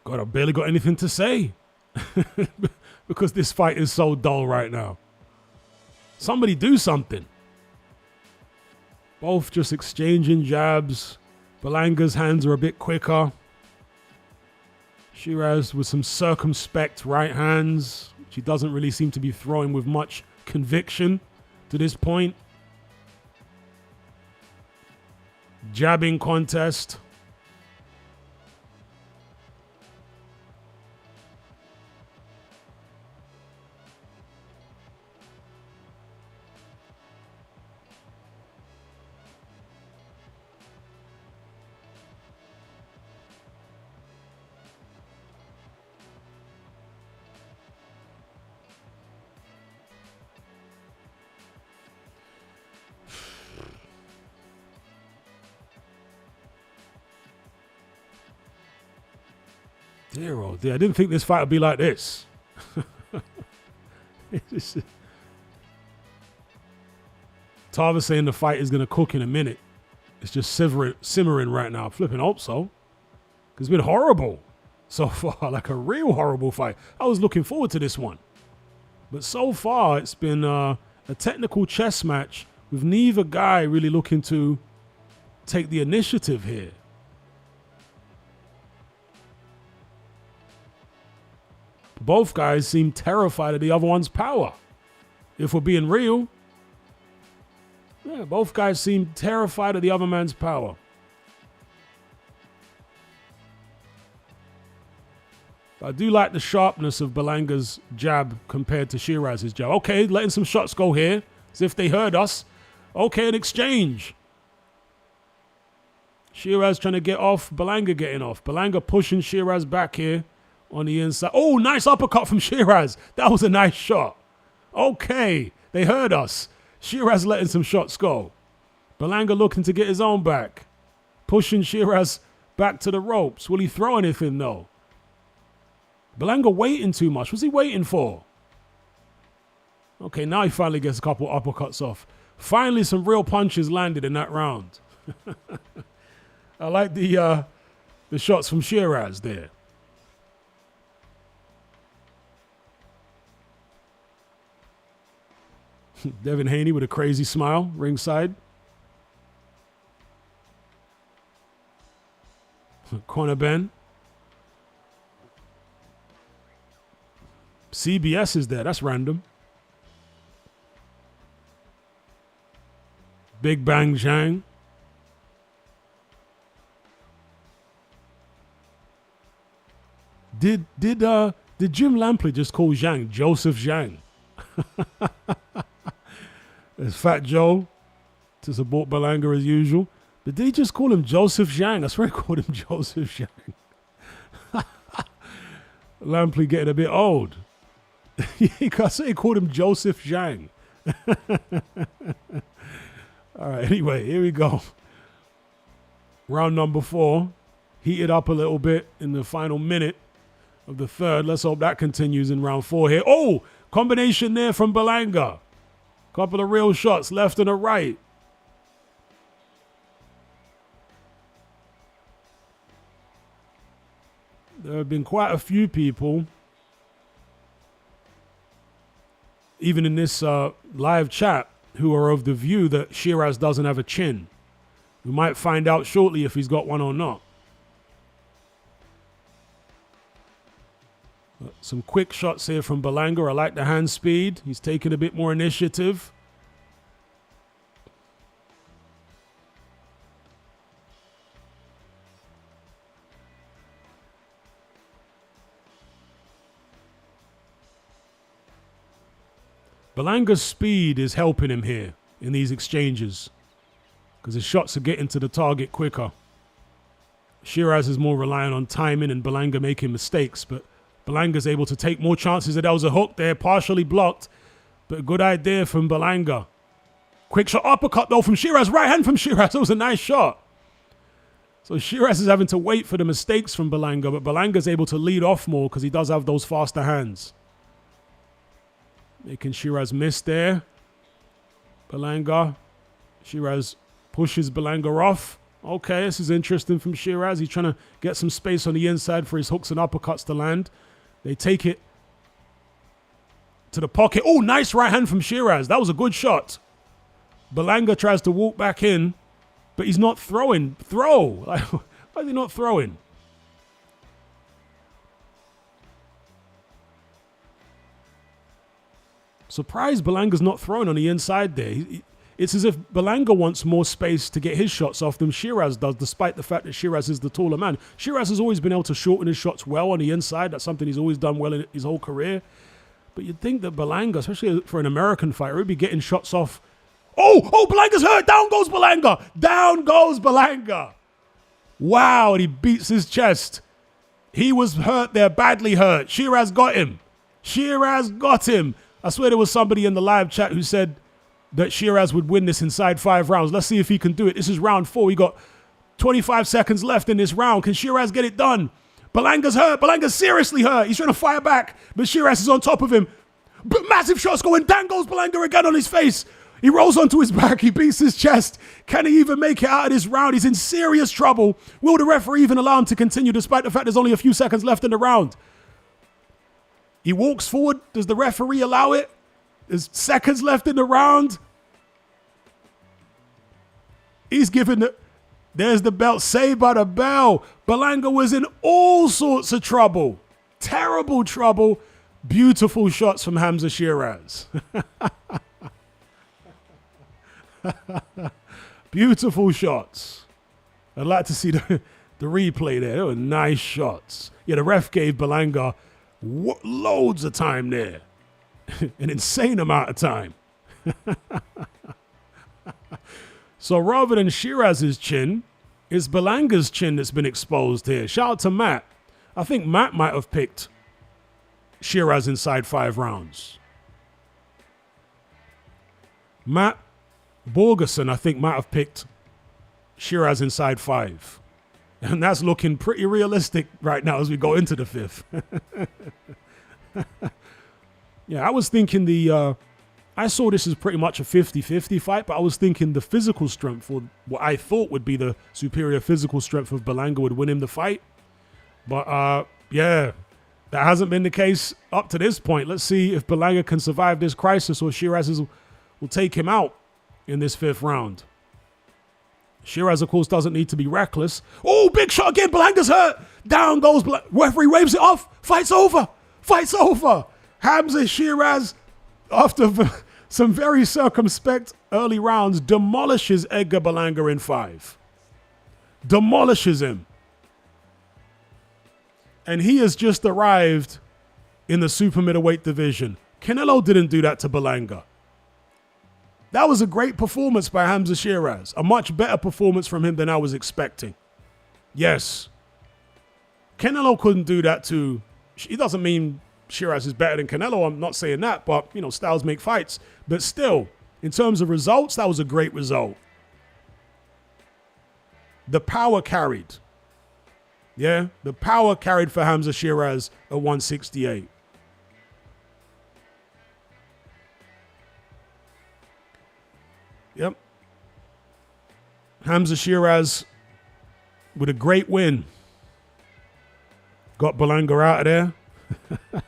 God, I barely got anything to say because this fight is so dull right now. Somebody do something. Both just exchanging jabs. Berlanga's hands are a bit quicker. Sheeraz with some circumspect right hands, which he doesn't really seem to be throwing with much conviction to this point. Jabbing contest. Dear, oh dear. I didn't think this fight would be like this. Tava saying the fight is going to cook in a minute. It's just simmering right now. Flipping hope so. It's been horrible so far, like a real horrible fight. I was looking forward to this one. But so far, it's been a technical chess match with neither guy really looking to take the initiative here. Both guys seem terrified of the other one's power. If we're being real. Yeah, both guys seem terrified of the other man's power. I do like the sharpness of Berlanga's jab compared to Sheeraz's jab. Okay, letting some shots go here, as if they heard us. Okay, an exchange. Sheeraz trying to get off, Berlanga getting off. Berlanga pushing Sheeraz back here on the inside. Oh, nice uppercut from Sheeraz. That was a nice shot. Okay, they heard us. Sheeraz letting some shots go. Berlanga looking to get his own back. Pushing Sheeraz back to the ropes. Will he throw anything though? Berlanga waiting too much. What's he waiting for? Okay, now he finally gets a couple uppercuts off. Finally, some real punches landed in that round. I like the shots from Sheeraz there. Devin Haney with a crazy smile, ringside. Corner Ben. CBS is there. That's random. Big Bang Zhang. Did Jim Lampley just call Zhang Joseph Zhang? There's Fat Joe to support Berlanga as usual. But did he just call him Joseph Zhang? I swear he called him Joseph Zhang. Lampley getting a bit old. I say he called him Joseph Zhang. All right, anyway, here we go. Round number 4. Heated up a little bit in the final minute of the third. Let's hope that continues in round 4 here. Oh, combination there from Berlanga. Couple of real shots left and a right. There have been quite a few people, even in this live chat, who are of the view that Sheeraz doesn't have a chin. We might find out shortly if he's got one or not. Some quick shots here from Berlanga. I like the hand speed. He's taking a bit more initiative. Berlanga's speed is helping him here in these exchanges because his shots are getting to the target quicker. Sheeraz is more reliant on timing and Berlanga making mistakes, but Berlanga's able to take more chances. That was a hook there, partially blocked, but a good idea from Berlanga. Quick shot, uppercut though from Sheeraz, right hand from Sheeraz. That was a nice shot. So Sheeraz is having to wait for the mistakes from Berlanga, but Berlanga's able to lead off more because he does have those faster hands. Making Sheeraz miss there. Berlanga. Sheeraz pushes Berlanga off. Okay, this is interesting from Sheeraz. He's trying to get some space on the inside for his hooks and uppercuts to land. They take it to the pocket. Oh, nice right hand from Sheeraz. That was a good shot. Berlanga tries to walk back in, but he's not throwing. Throw. Why is he not throwing? Surprised Berlanga's not throwing on the inside there. It's as if Berlanga wants more space to get his shots off than Sheeraz does, despite the fact that Sheeraz is the taller man. Sheeraz has always been able to shorten his shots well on the inside. That's something he's always done well in his whole career. But you'd think that Berlanga, especially for an American fighter, would be getting shots off. Oh, Berlanga's hurt. Down goes Berlanga. Down goes Berlanga. Wow, and he beats his chest. He was hurt there, badly hurt. Sheeraz got him. Sheeraz got him. I swear there was somebody in the live chat who said that Sheeraz would win this inside 5 rounds. Let's see if he can do it. This is round 4. We got 25 seconds left in this round. Can Sheeraz get it done? Berlanga's hurt. Berlanga's seriously hurt. He's trying to fire back, but Sheeraz is on top of him. But massive shots going. Down goes Berlanga again on his face. He rolls onto his back. He beats his chest. Can he even make it out of this round? He's in serious trouble. Will the referee even allow him to continue despite the fact there's only a few seconds left in the round? He walks forward. Does the referee allow it? There's seconds left in the round. He's given the... There's the belt. Saved by the bell. Berlanga was in all sorts of trouble. Terrible trouble. Beautiful shots from Hamzah Sheeraz. Beautiful shots. I'd like to see the replay there. They were nice shots. Yeah, the ref gave Berlanga loads of time there. An insane amount of time. So rather than Sheeraz's chin, it's Berlanga's chin that's been exposed here. Shout out to Matt. I think Matt might have picked Sheeraz inside 5 rounds. Matt Borgerson, I think, might have picked Sheeraz inside 5. And that's looking pretty realistic right now as we go into the 5th. Yeah, I was thinking I saw this as pretty much a 50-50 fight, but I was thinking the physical strength, or what I thought would be the superior physical strength of Berlanga, would win him the fight. But yeah, that hasn't been the case up to this point. Let's see if Berlanga can survive this crisis or Sheeraz will take him out in this 5th round. Sheeraz, of course, doesn't need to be reckless. Oh, big shot again. Berlanga's hurt. Down goes Berlanga. Referee waves it off. Fight's over. Fight's over. Hamzah Sheeraz, after some very circumspect early rounds, demolishes Edgar Berlanga in 5. Demolishes him. And he has just arrived in the super middleweight division. Canelo didn't do that to Berlanga. That was a great performance by Hamzah Sheeraz. A much better performance from him than I was expecting. Yes. Canelo couldn't do that to... It doesn't mean Sheeraz is better than Canelo. I'm not saying that, but, you know, styles make fights. But still, in terms of results, that was a great result. The power carried. Yeah, the power carried for Hamzah Sheeraz at 168. Yep. Hamzah Sheeraz with a great win. Got Berlanga out of there.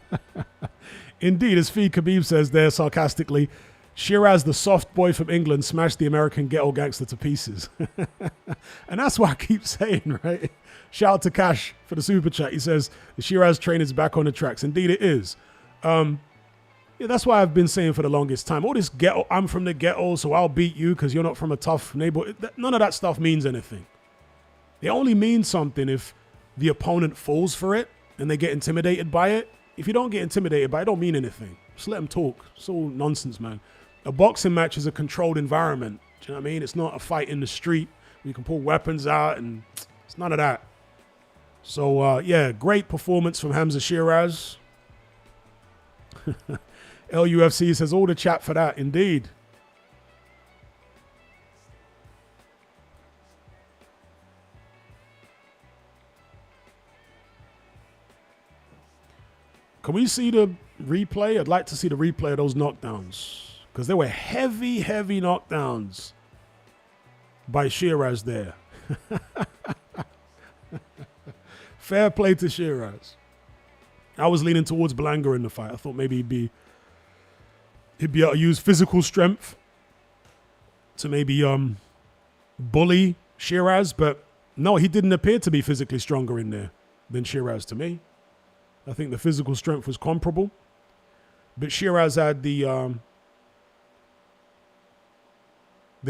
Indeed, as Fee Khabib says there sarcastically, Sheeraz, the soft boy from England, smashed the American ghetto gangster to pieces. And that's what I keep saying, right? Shout out to Cash for the super chat. He says, the Sheeraz train is back on the tracks. Indeed, it is. Yeah, that's why I've been saying for the longest time, all this ghetto, I'm from the ghetto, so I'll beat you because you're not from a tough neighborhood. None of that stuff means anything. It only means something if the opponent falls for it and they get intimidated by it. If you don't get intimidated by it, it don't mean anything. Just let them talk. It's all nonsense, man. A boxing match is a controlled environment. Do you know what I mean? It's not a fight in the street where you can pull weapons out, and it's none of that. So, yeah, great performance from Hamzah Sheeraz. LUFC says, all the chat for that, indeed. Can we see the replay? I'd like to see the replay of those knockdowns, because there were heavy, heavy knockdowns by Sheeraz there. Fair play to Sheeraz. I was leaning towards Berlanga in the fight. I thought maybe he'd be able to use physical strength to maybe bully Sheeraz, but no, he didn't appear to be physically stronger in there than Sheeraz to me. I think the physical strength was comparable, but Sheeraz had the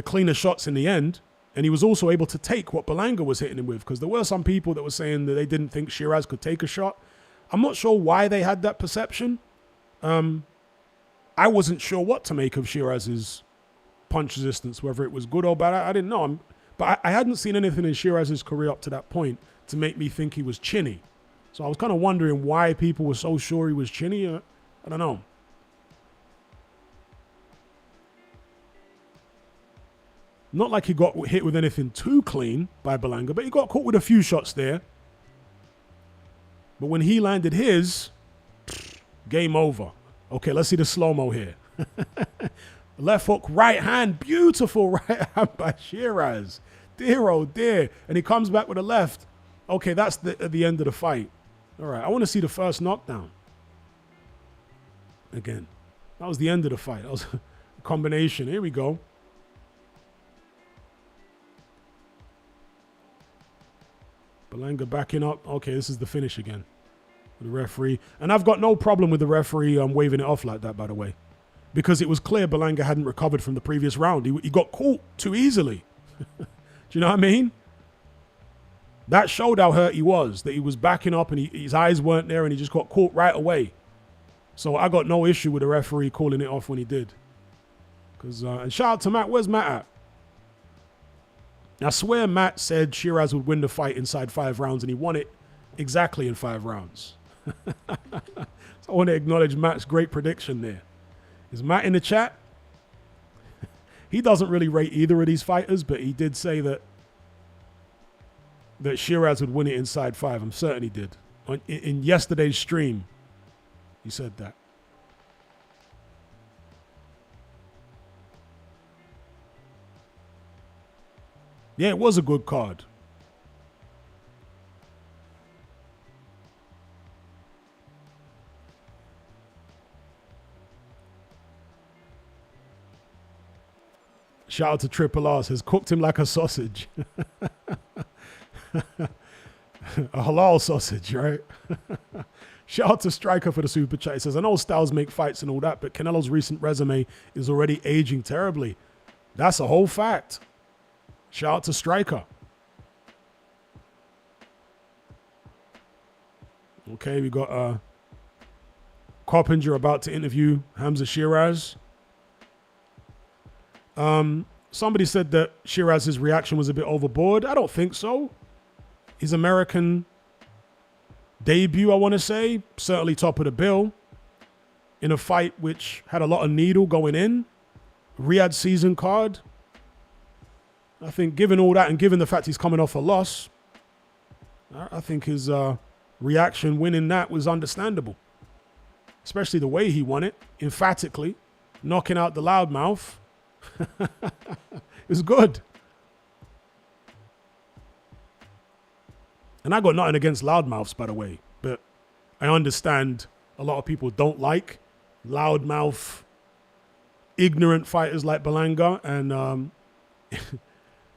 cleaner shots in the end, and he was also able to take what Berlanga was hitting him with, because there were some people that were saying that they didn't think Sheeraz could take a shot. I'm not sure why they had that perception. I wasn't sure what to make of Sheeraz's punch resistance, whether it was good or bad. I didn't know. But I hadn't seen anything in Sheeraz's career up to that point to make me think he was chinny. So I was kind of wondering why people were so sure he was chinny. I don't know. Not like he got hit with anything too clean by Berlanga, but he got caught with a few shots there. But when he landed his, game over. Okay, let's see the slow-mo here. Left hook, right hand. Beautiful right hand by Sheeraz. Dear, oh dear. And he comes back with a left. Okay, that's the end of the fight. All right, I want to see the first knockdown. Again, that was the end of the fight. That was a combination. Here we go. Berlanga backing up. Okay, this is the finish again. The referee. And I've got no problem with the referee waving it off like that, by the way. Because it was clear Berlanga hadn't recovered from the previous round. He got caught too easily. Do you know what I mean? That showed how hurt he was. That he was backing up and his eyes weren't there and he just got caught right away. So I got no issue with the referee calling it off when he did. And shout out to Matt. Where's Matt at? I swear Matt said Sheeraz would win the fight inside 5 rounds, and he won it exactly in 5 rounds. So I want to acknowledge Matt's great prediction there. Is Matt in the chat? He doesn't really rate either of these fighters, but he did say that Sheeraz would win it inside 5. I'm certain he did. In yesterday's stream, he said that. Yeah, it was a good card. Shout out to Triple R, says, cooked him like a sausage. A halal sausage, right? Shout out to Striker for the super chat. He says, I know styles make fights and all that, but Canelo's recent resume is already aging terribly. That's a whole fact. Shout out to Striker. Okay, we got Coppinger about to interview Hamzah Sheeraz. Somebody said that Sheeraz's reaction was a bit overboard. I don't think so. His American debut, I want to say, certainly top of the bill in a fight which had a lot of needle going in. Riyadh season card. I think given all that and given the fact he's coming off a loss, I think his reaction winning that was understandable. Especially the way he won it, emphatically, knocking out the loudmouth. It was good. And I got nothing against loudmouths, by the way, but I understand a lot of people don't like loudmouth, ignorant fighters like Berlanga, and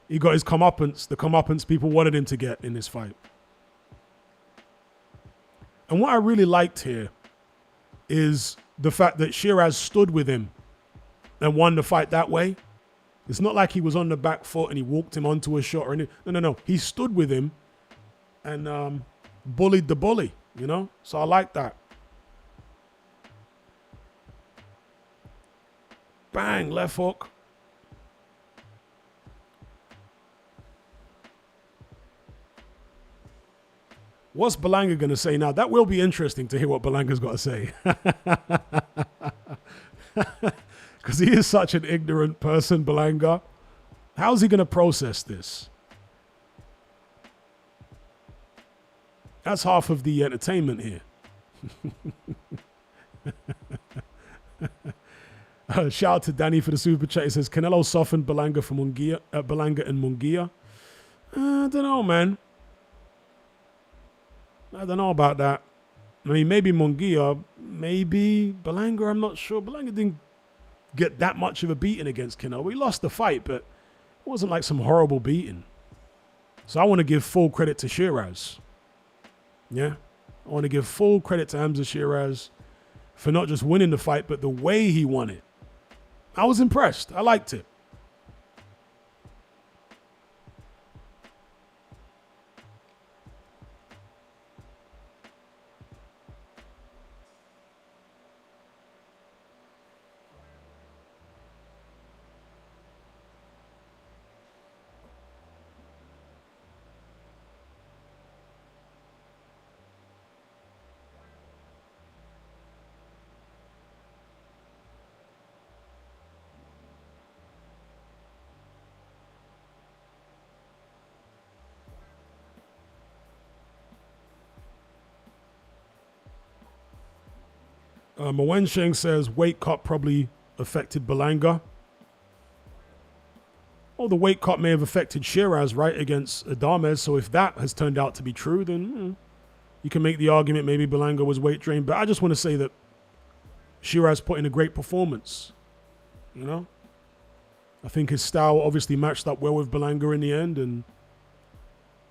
he got his comeuppance, the comeuppance people wanted him to get in this fight. And what I really liked here is the fact that Sheeraz stood with him and won the fight that way. It's not like he was on the back foot and he walked him onto a shot or anything. No. He stood with him and bullied the bully, you know? So I like that. Bang, left hook. What's Berlanga going to say now? That will be interesting to hear what Berlanga's got to say. Because he is such an ignorant person, Berlanga. How's he going to process this? That's half of the entertainment here. Shout out to Danny for the super chat. He says, Canelo softened Berlanga for Berlanga and Munguia. I don't know, man. I don't know about that. I mean, maybe Munguia, maybe Berlanga, I'm not sure. Berlanga didn't get that much of a beating against Canelo. He lost the fight, but it wasn't like some horrible beating. So I want to give full credit to Sheeraz. Yeah? I want to give full credit to Hamzah Sheeraz for not just winning the fight, but the way he won it. I was impressed. I liked it. Mwensheng says weight cut probably affected Berlanga. Oh, the weight cut may have affected Sheeraz, right, against Adames. So if that has turned out to be true, then you can make the argument maybe Berlanga was weight drained. But I just want to say that Sheeraz put in a great performance. You know? I think his style obviously matched up well with Berlanga in the end, and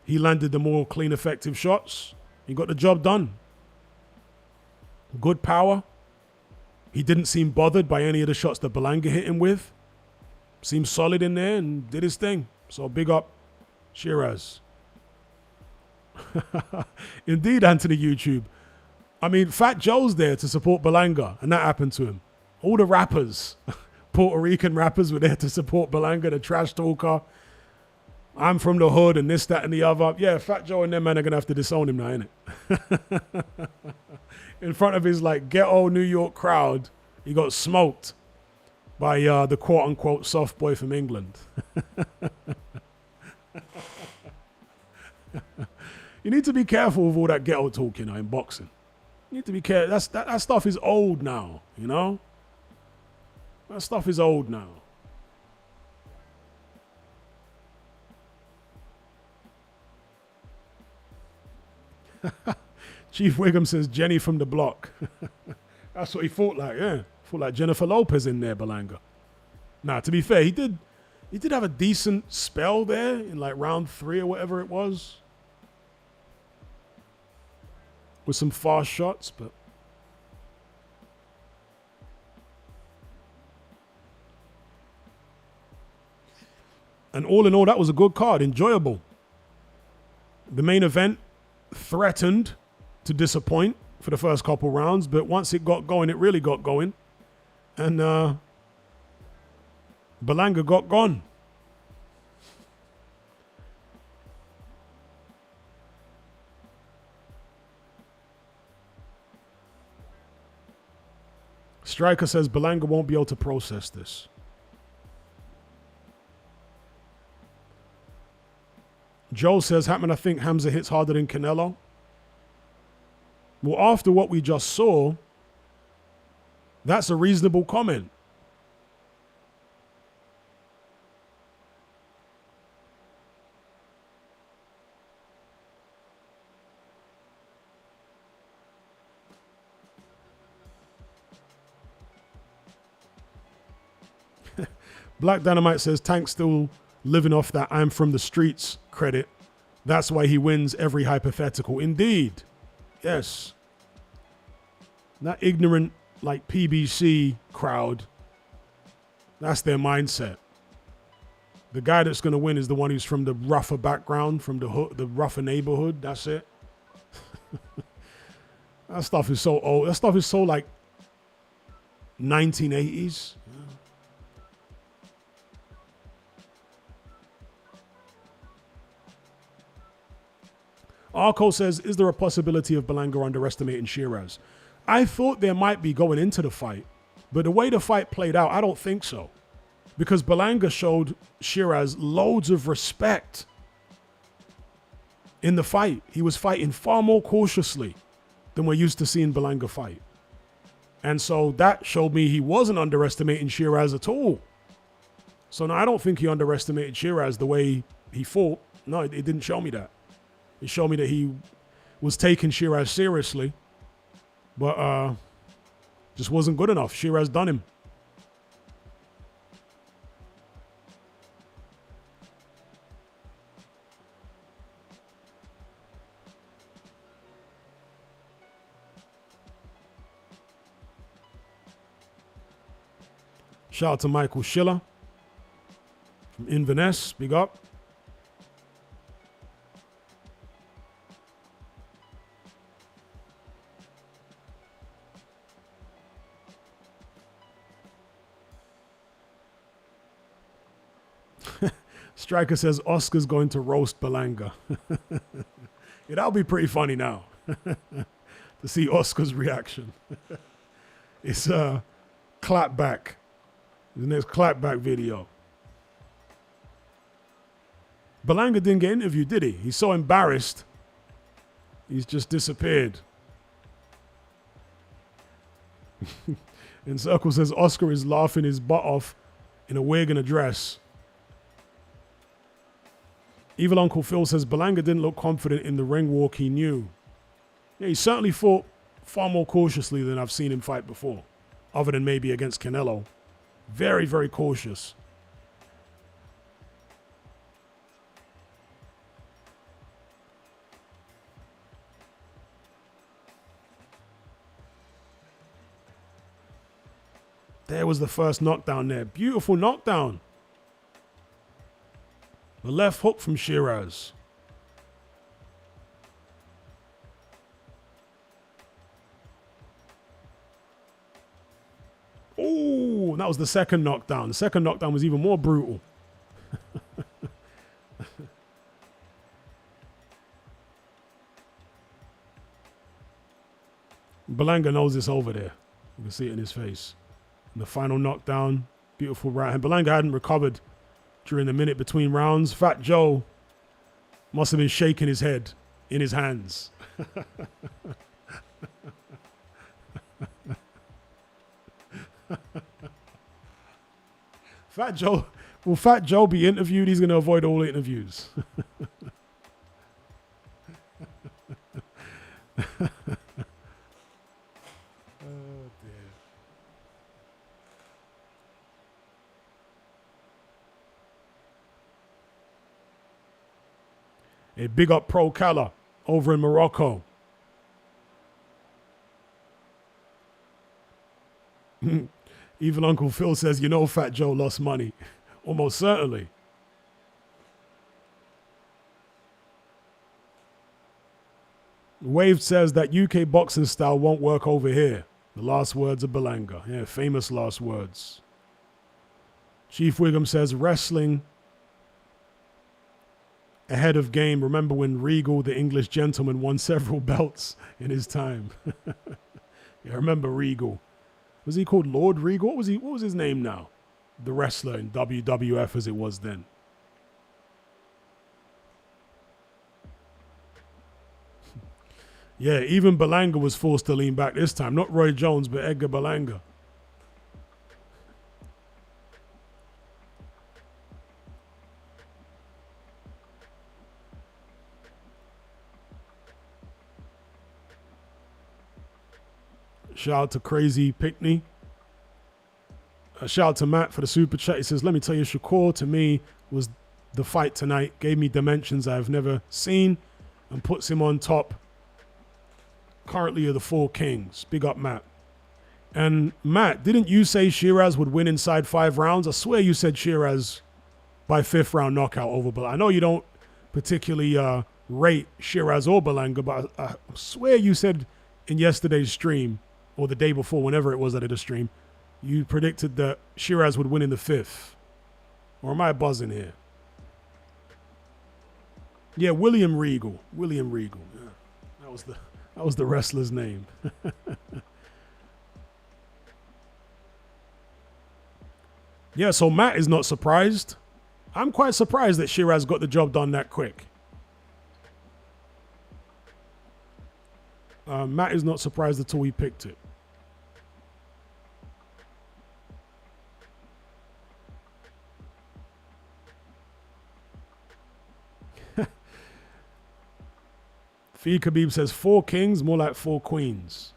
he landed the more clean, effective shots. He got the job done. Good power. He didn't seem bothered by any of the shots that Berlanga hit him with. Seemed solid in there and did his thing. So big up Sheeraz. Indeed, Anthony YouTube. I mean, Fat Joe's there to support Berlanga, and that happened to him. All the rappers, Puerto Rican rappers, were there to support Berlanga, the trash talker. I'm from the hood and this, that, and the other. Yeah, Fat Joe and them man are going to have to disown him now, innit? In front of his, like, ghetto New York crowd, he got smoked by the quote-unquote soft boy from England. You need to be careful with all that ghetto talk, you know, in boxing. You need to be careful. That stuff is old now, you know? That stuff is old now. Chief Wiggum says Jenny from the block. That's what he fought like, yeah. Fought like Jennifer Lopez in there, Berlanga. Nah, to be fair, he did have a decent spell there in like round 3 or whatever it was. With some fast shots, but and all in all, that was a good card, enjoyable. The main event threatened to disappoint for the first couple rounds, but once it got going, it really got going. And Berlanga got gone. Striker says Berlanga won't be able to process this. Joe says, Hatman, I think Hamzah hits harder than Canelo. Well, after what we just saw, that's a reasonable comment. Black Dynamite says, Tank's still living off that I'm from the streets credit. That's why he wins every hypothetical. Indeed. Yes. That ignorant, like PBC crowd, that's their mindset. The guy that's going to win is the one who's from the rougher background, from the hood, the rougher neighborhood. That's it. That stuff is so old. That stuff is so like 1980s. Arco says, is there a possibility of Berlanga underestimating Sheeraz? I thought there might be going into the fight, but the way the fight played out, I don't think so. Because Berlanga showed Sheeraz loads of respect in the fight. He was fighting far more cautiously than we're used to seeing Berlanga fight. And so that showed me he wasn't underestimating Sheeraz at all. So no, I don't think he underestimated Sheeraz the way he fought. No, it didn't show me that. It showed me that he was taking Sheeraz seriously, but just wasn't good enough. Sheeraz done him. Shout out to Michael Schiller from Inverness. Big up. Striker says Oscar's going to roast Berlanga. Yeah, that'll be pretty funny now to see Oscar's reaction. It's a clapback. The next clapback video. Berlanga didn't get interviewed, did he? He's so embarrassed. He's just disappeared. And Circle says Oscar is laughing his butt off in a wig and a dress. Evil Uncle Phil says Berlanga didn't look confident in the ring walk he knew. Yeah, he certainly fought far more cautiously than I've seen him fight before, other than maybe against Canelo. Very, very cautious. There was the first knockdown there. Beautiful knockdown. The left hook from Sheeraz. Oh, that was the second knockdown. The second knockdown was even more brutal. Berlanga knows it's over there. You can see it in his face. And the final knockdown, beautiful right hand. Berlanga hadn't recovered during the minute between rounds. Fat Joe must have been shaking his head in his hands. Fat Joe, will Fat Joe be interviewed? He's going to avoid all interviews. A big up Pro Kala over in Morocco. Even Uncle Phil says, you know, Fat Joe lost money. Almost certainly. Wave says that UK boxing style won't work over here. The last words of Berlanga. Yeah, famous last words. Chief Wiggum says wrestling ahead of game. Remember when Regal, the English gentleman, won several belts in his time? Yeah, I remember Regal. Was he called Lord Regal? What was his name now? The wrestler in WWF as it was then. Yeah, even Berlanga was forced to lean back this time. Not Roy Jones, but Edgar Berlanga. Shout out to Crazy Pickney. Shout out to Matt for the super chat. He says, let me tell you, Shakur to me was the fight tonight. Gave me dimensions I've never seen and puts him on top currently of the four kings. Big up, Matt. And Matt, didn't you say Sheeraz would win inside 5 rounds? I swear you said Sheeraz by 5th round knockout over Berlanga. I know you don't particularly rate Sheeraz or Berlanga, but I swear you said in yesterday's stream, or the day before, whenever it was that I did a stream, you predicted that Sheeraz would win in the 5th. Or am I buzzing here? Yeah, William Regal. William Regal. Yeah, that was the wrestler's name. Yeah, so Matt is not surprised. I'm quite surprised that Sheeraz got the job done that quick. Matt is not surprised at all he picked it. Fee Khabib says 4 kings, more like 4 queens.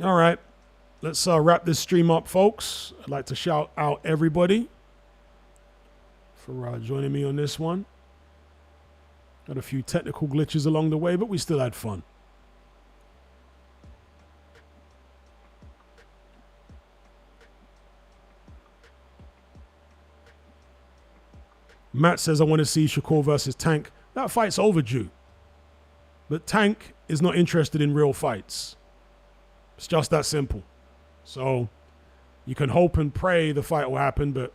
All right, let's wrap this stream up, folks. I'd like to shout out everybody for joining me on this one. Got a few technical glitches along the way, but we still had fun. Matt says, I want to see Shakur versus Tank. That fight's overdue. But Tank is not interested in real fights. It's just that simple. So you can hope and pray the fight will happen, but,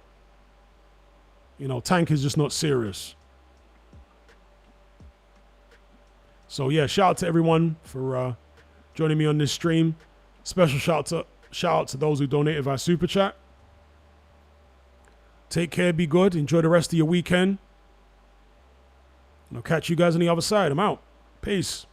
you know, Tank is just not serious. So, yeah, shout out to everyone for joining me on this stream. Special shout out to those who donated via Super Chat. Take care, be good, enjoy the rest of your weekend. And I'll catch you guys on the other side. I'm out. Peace.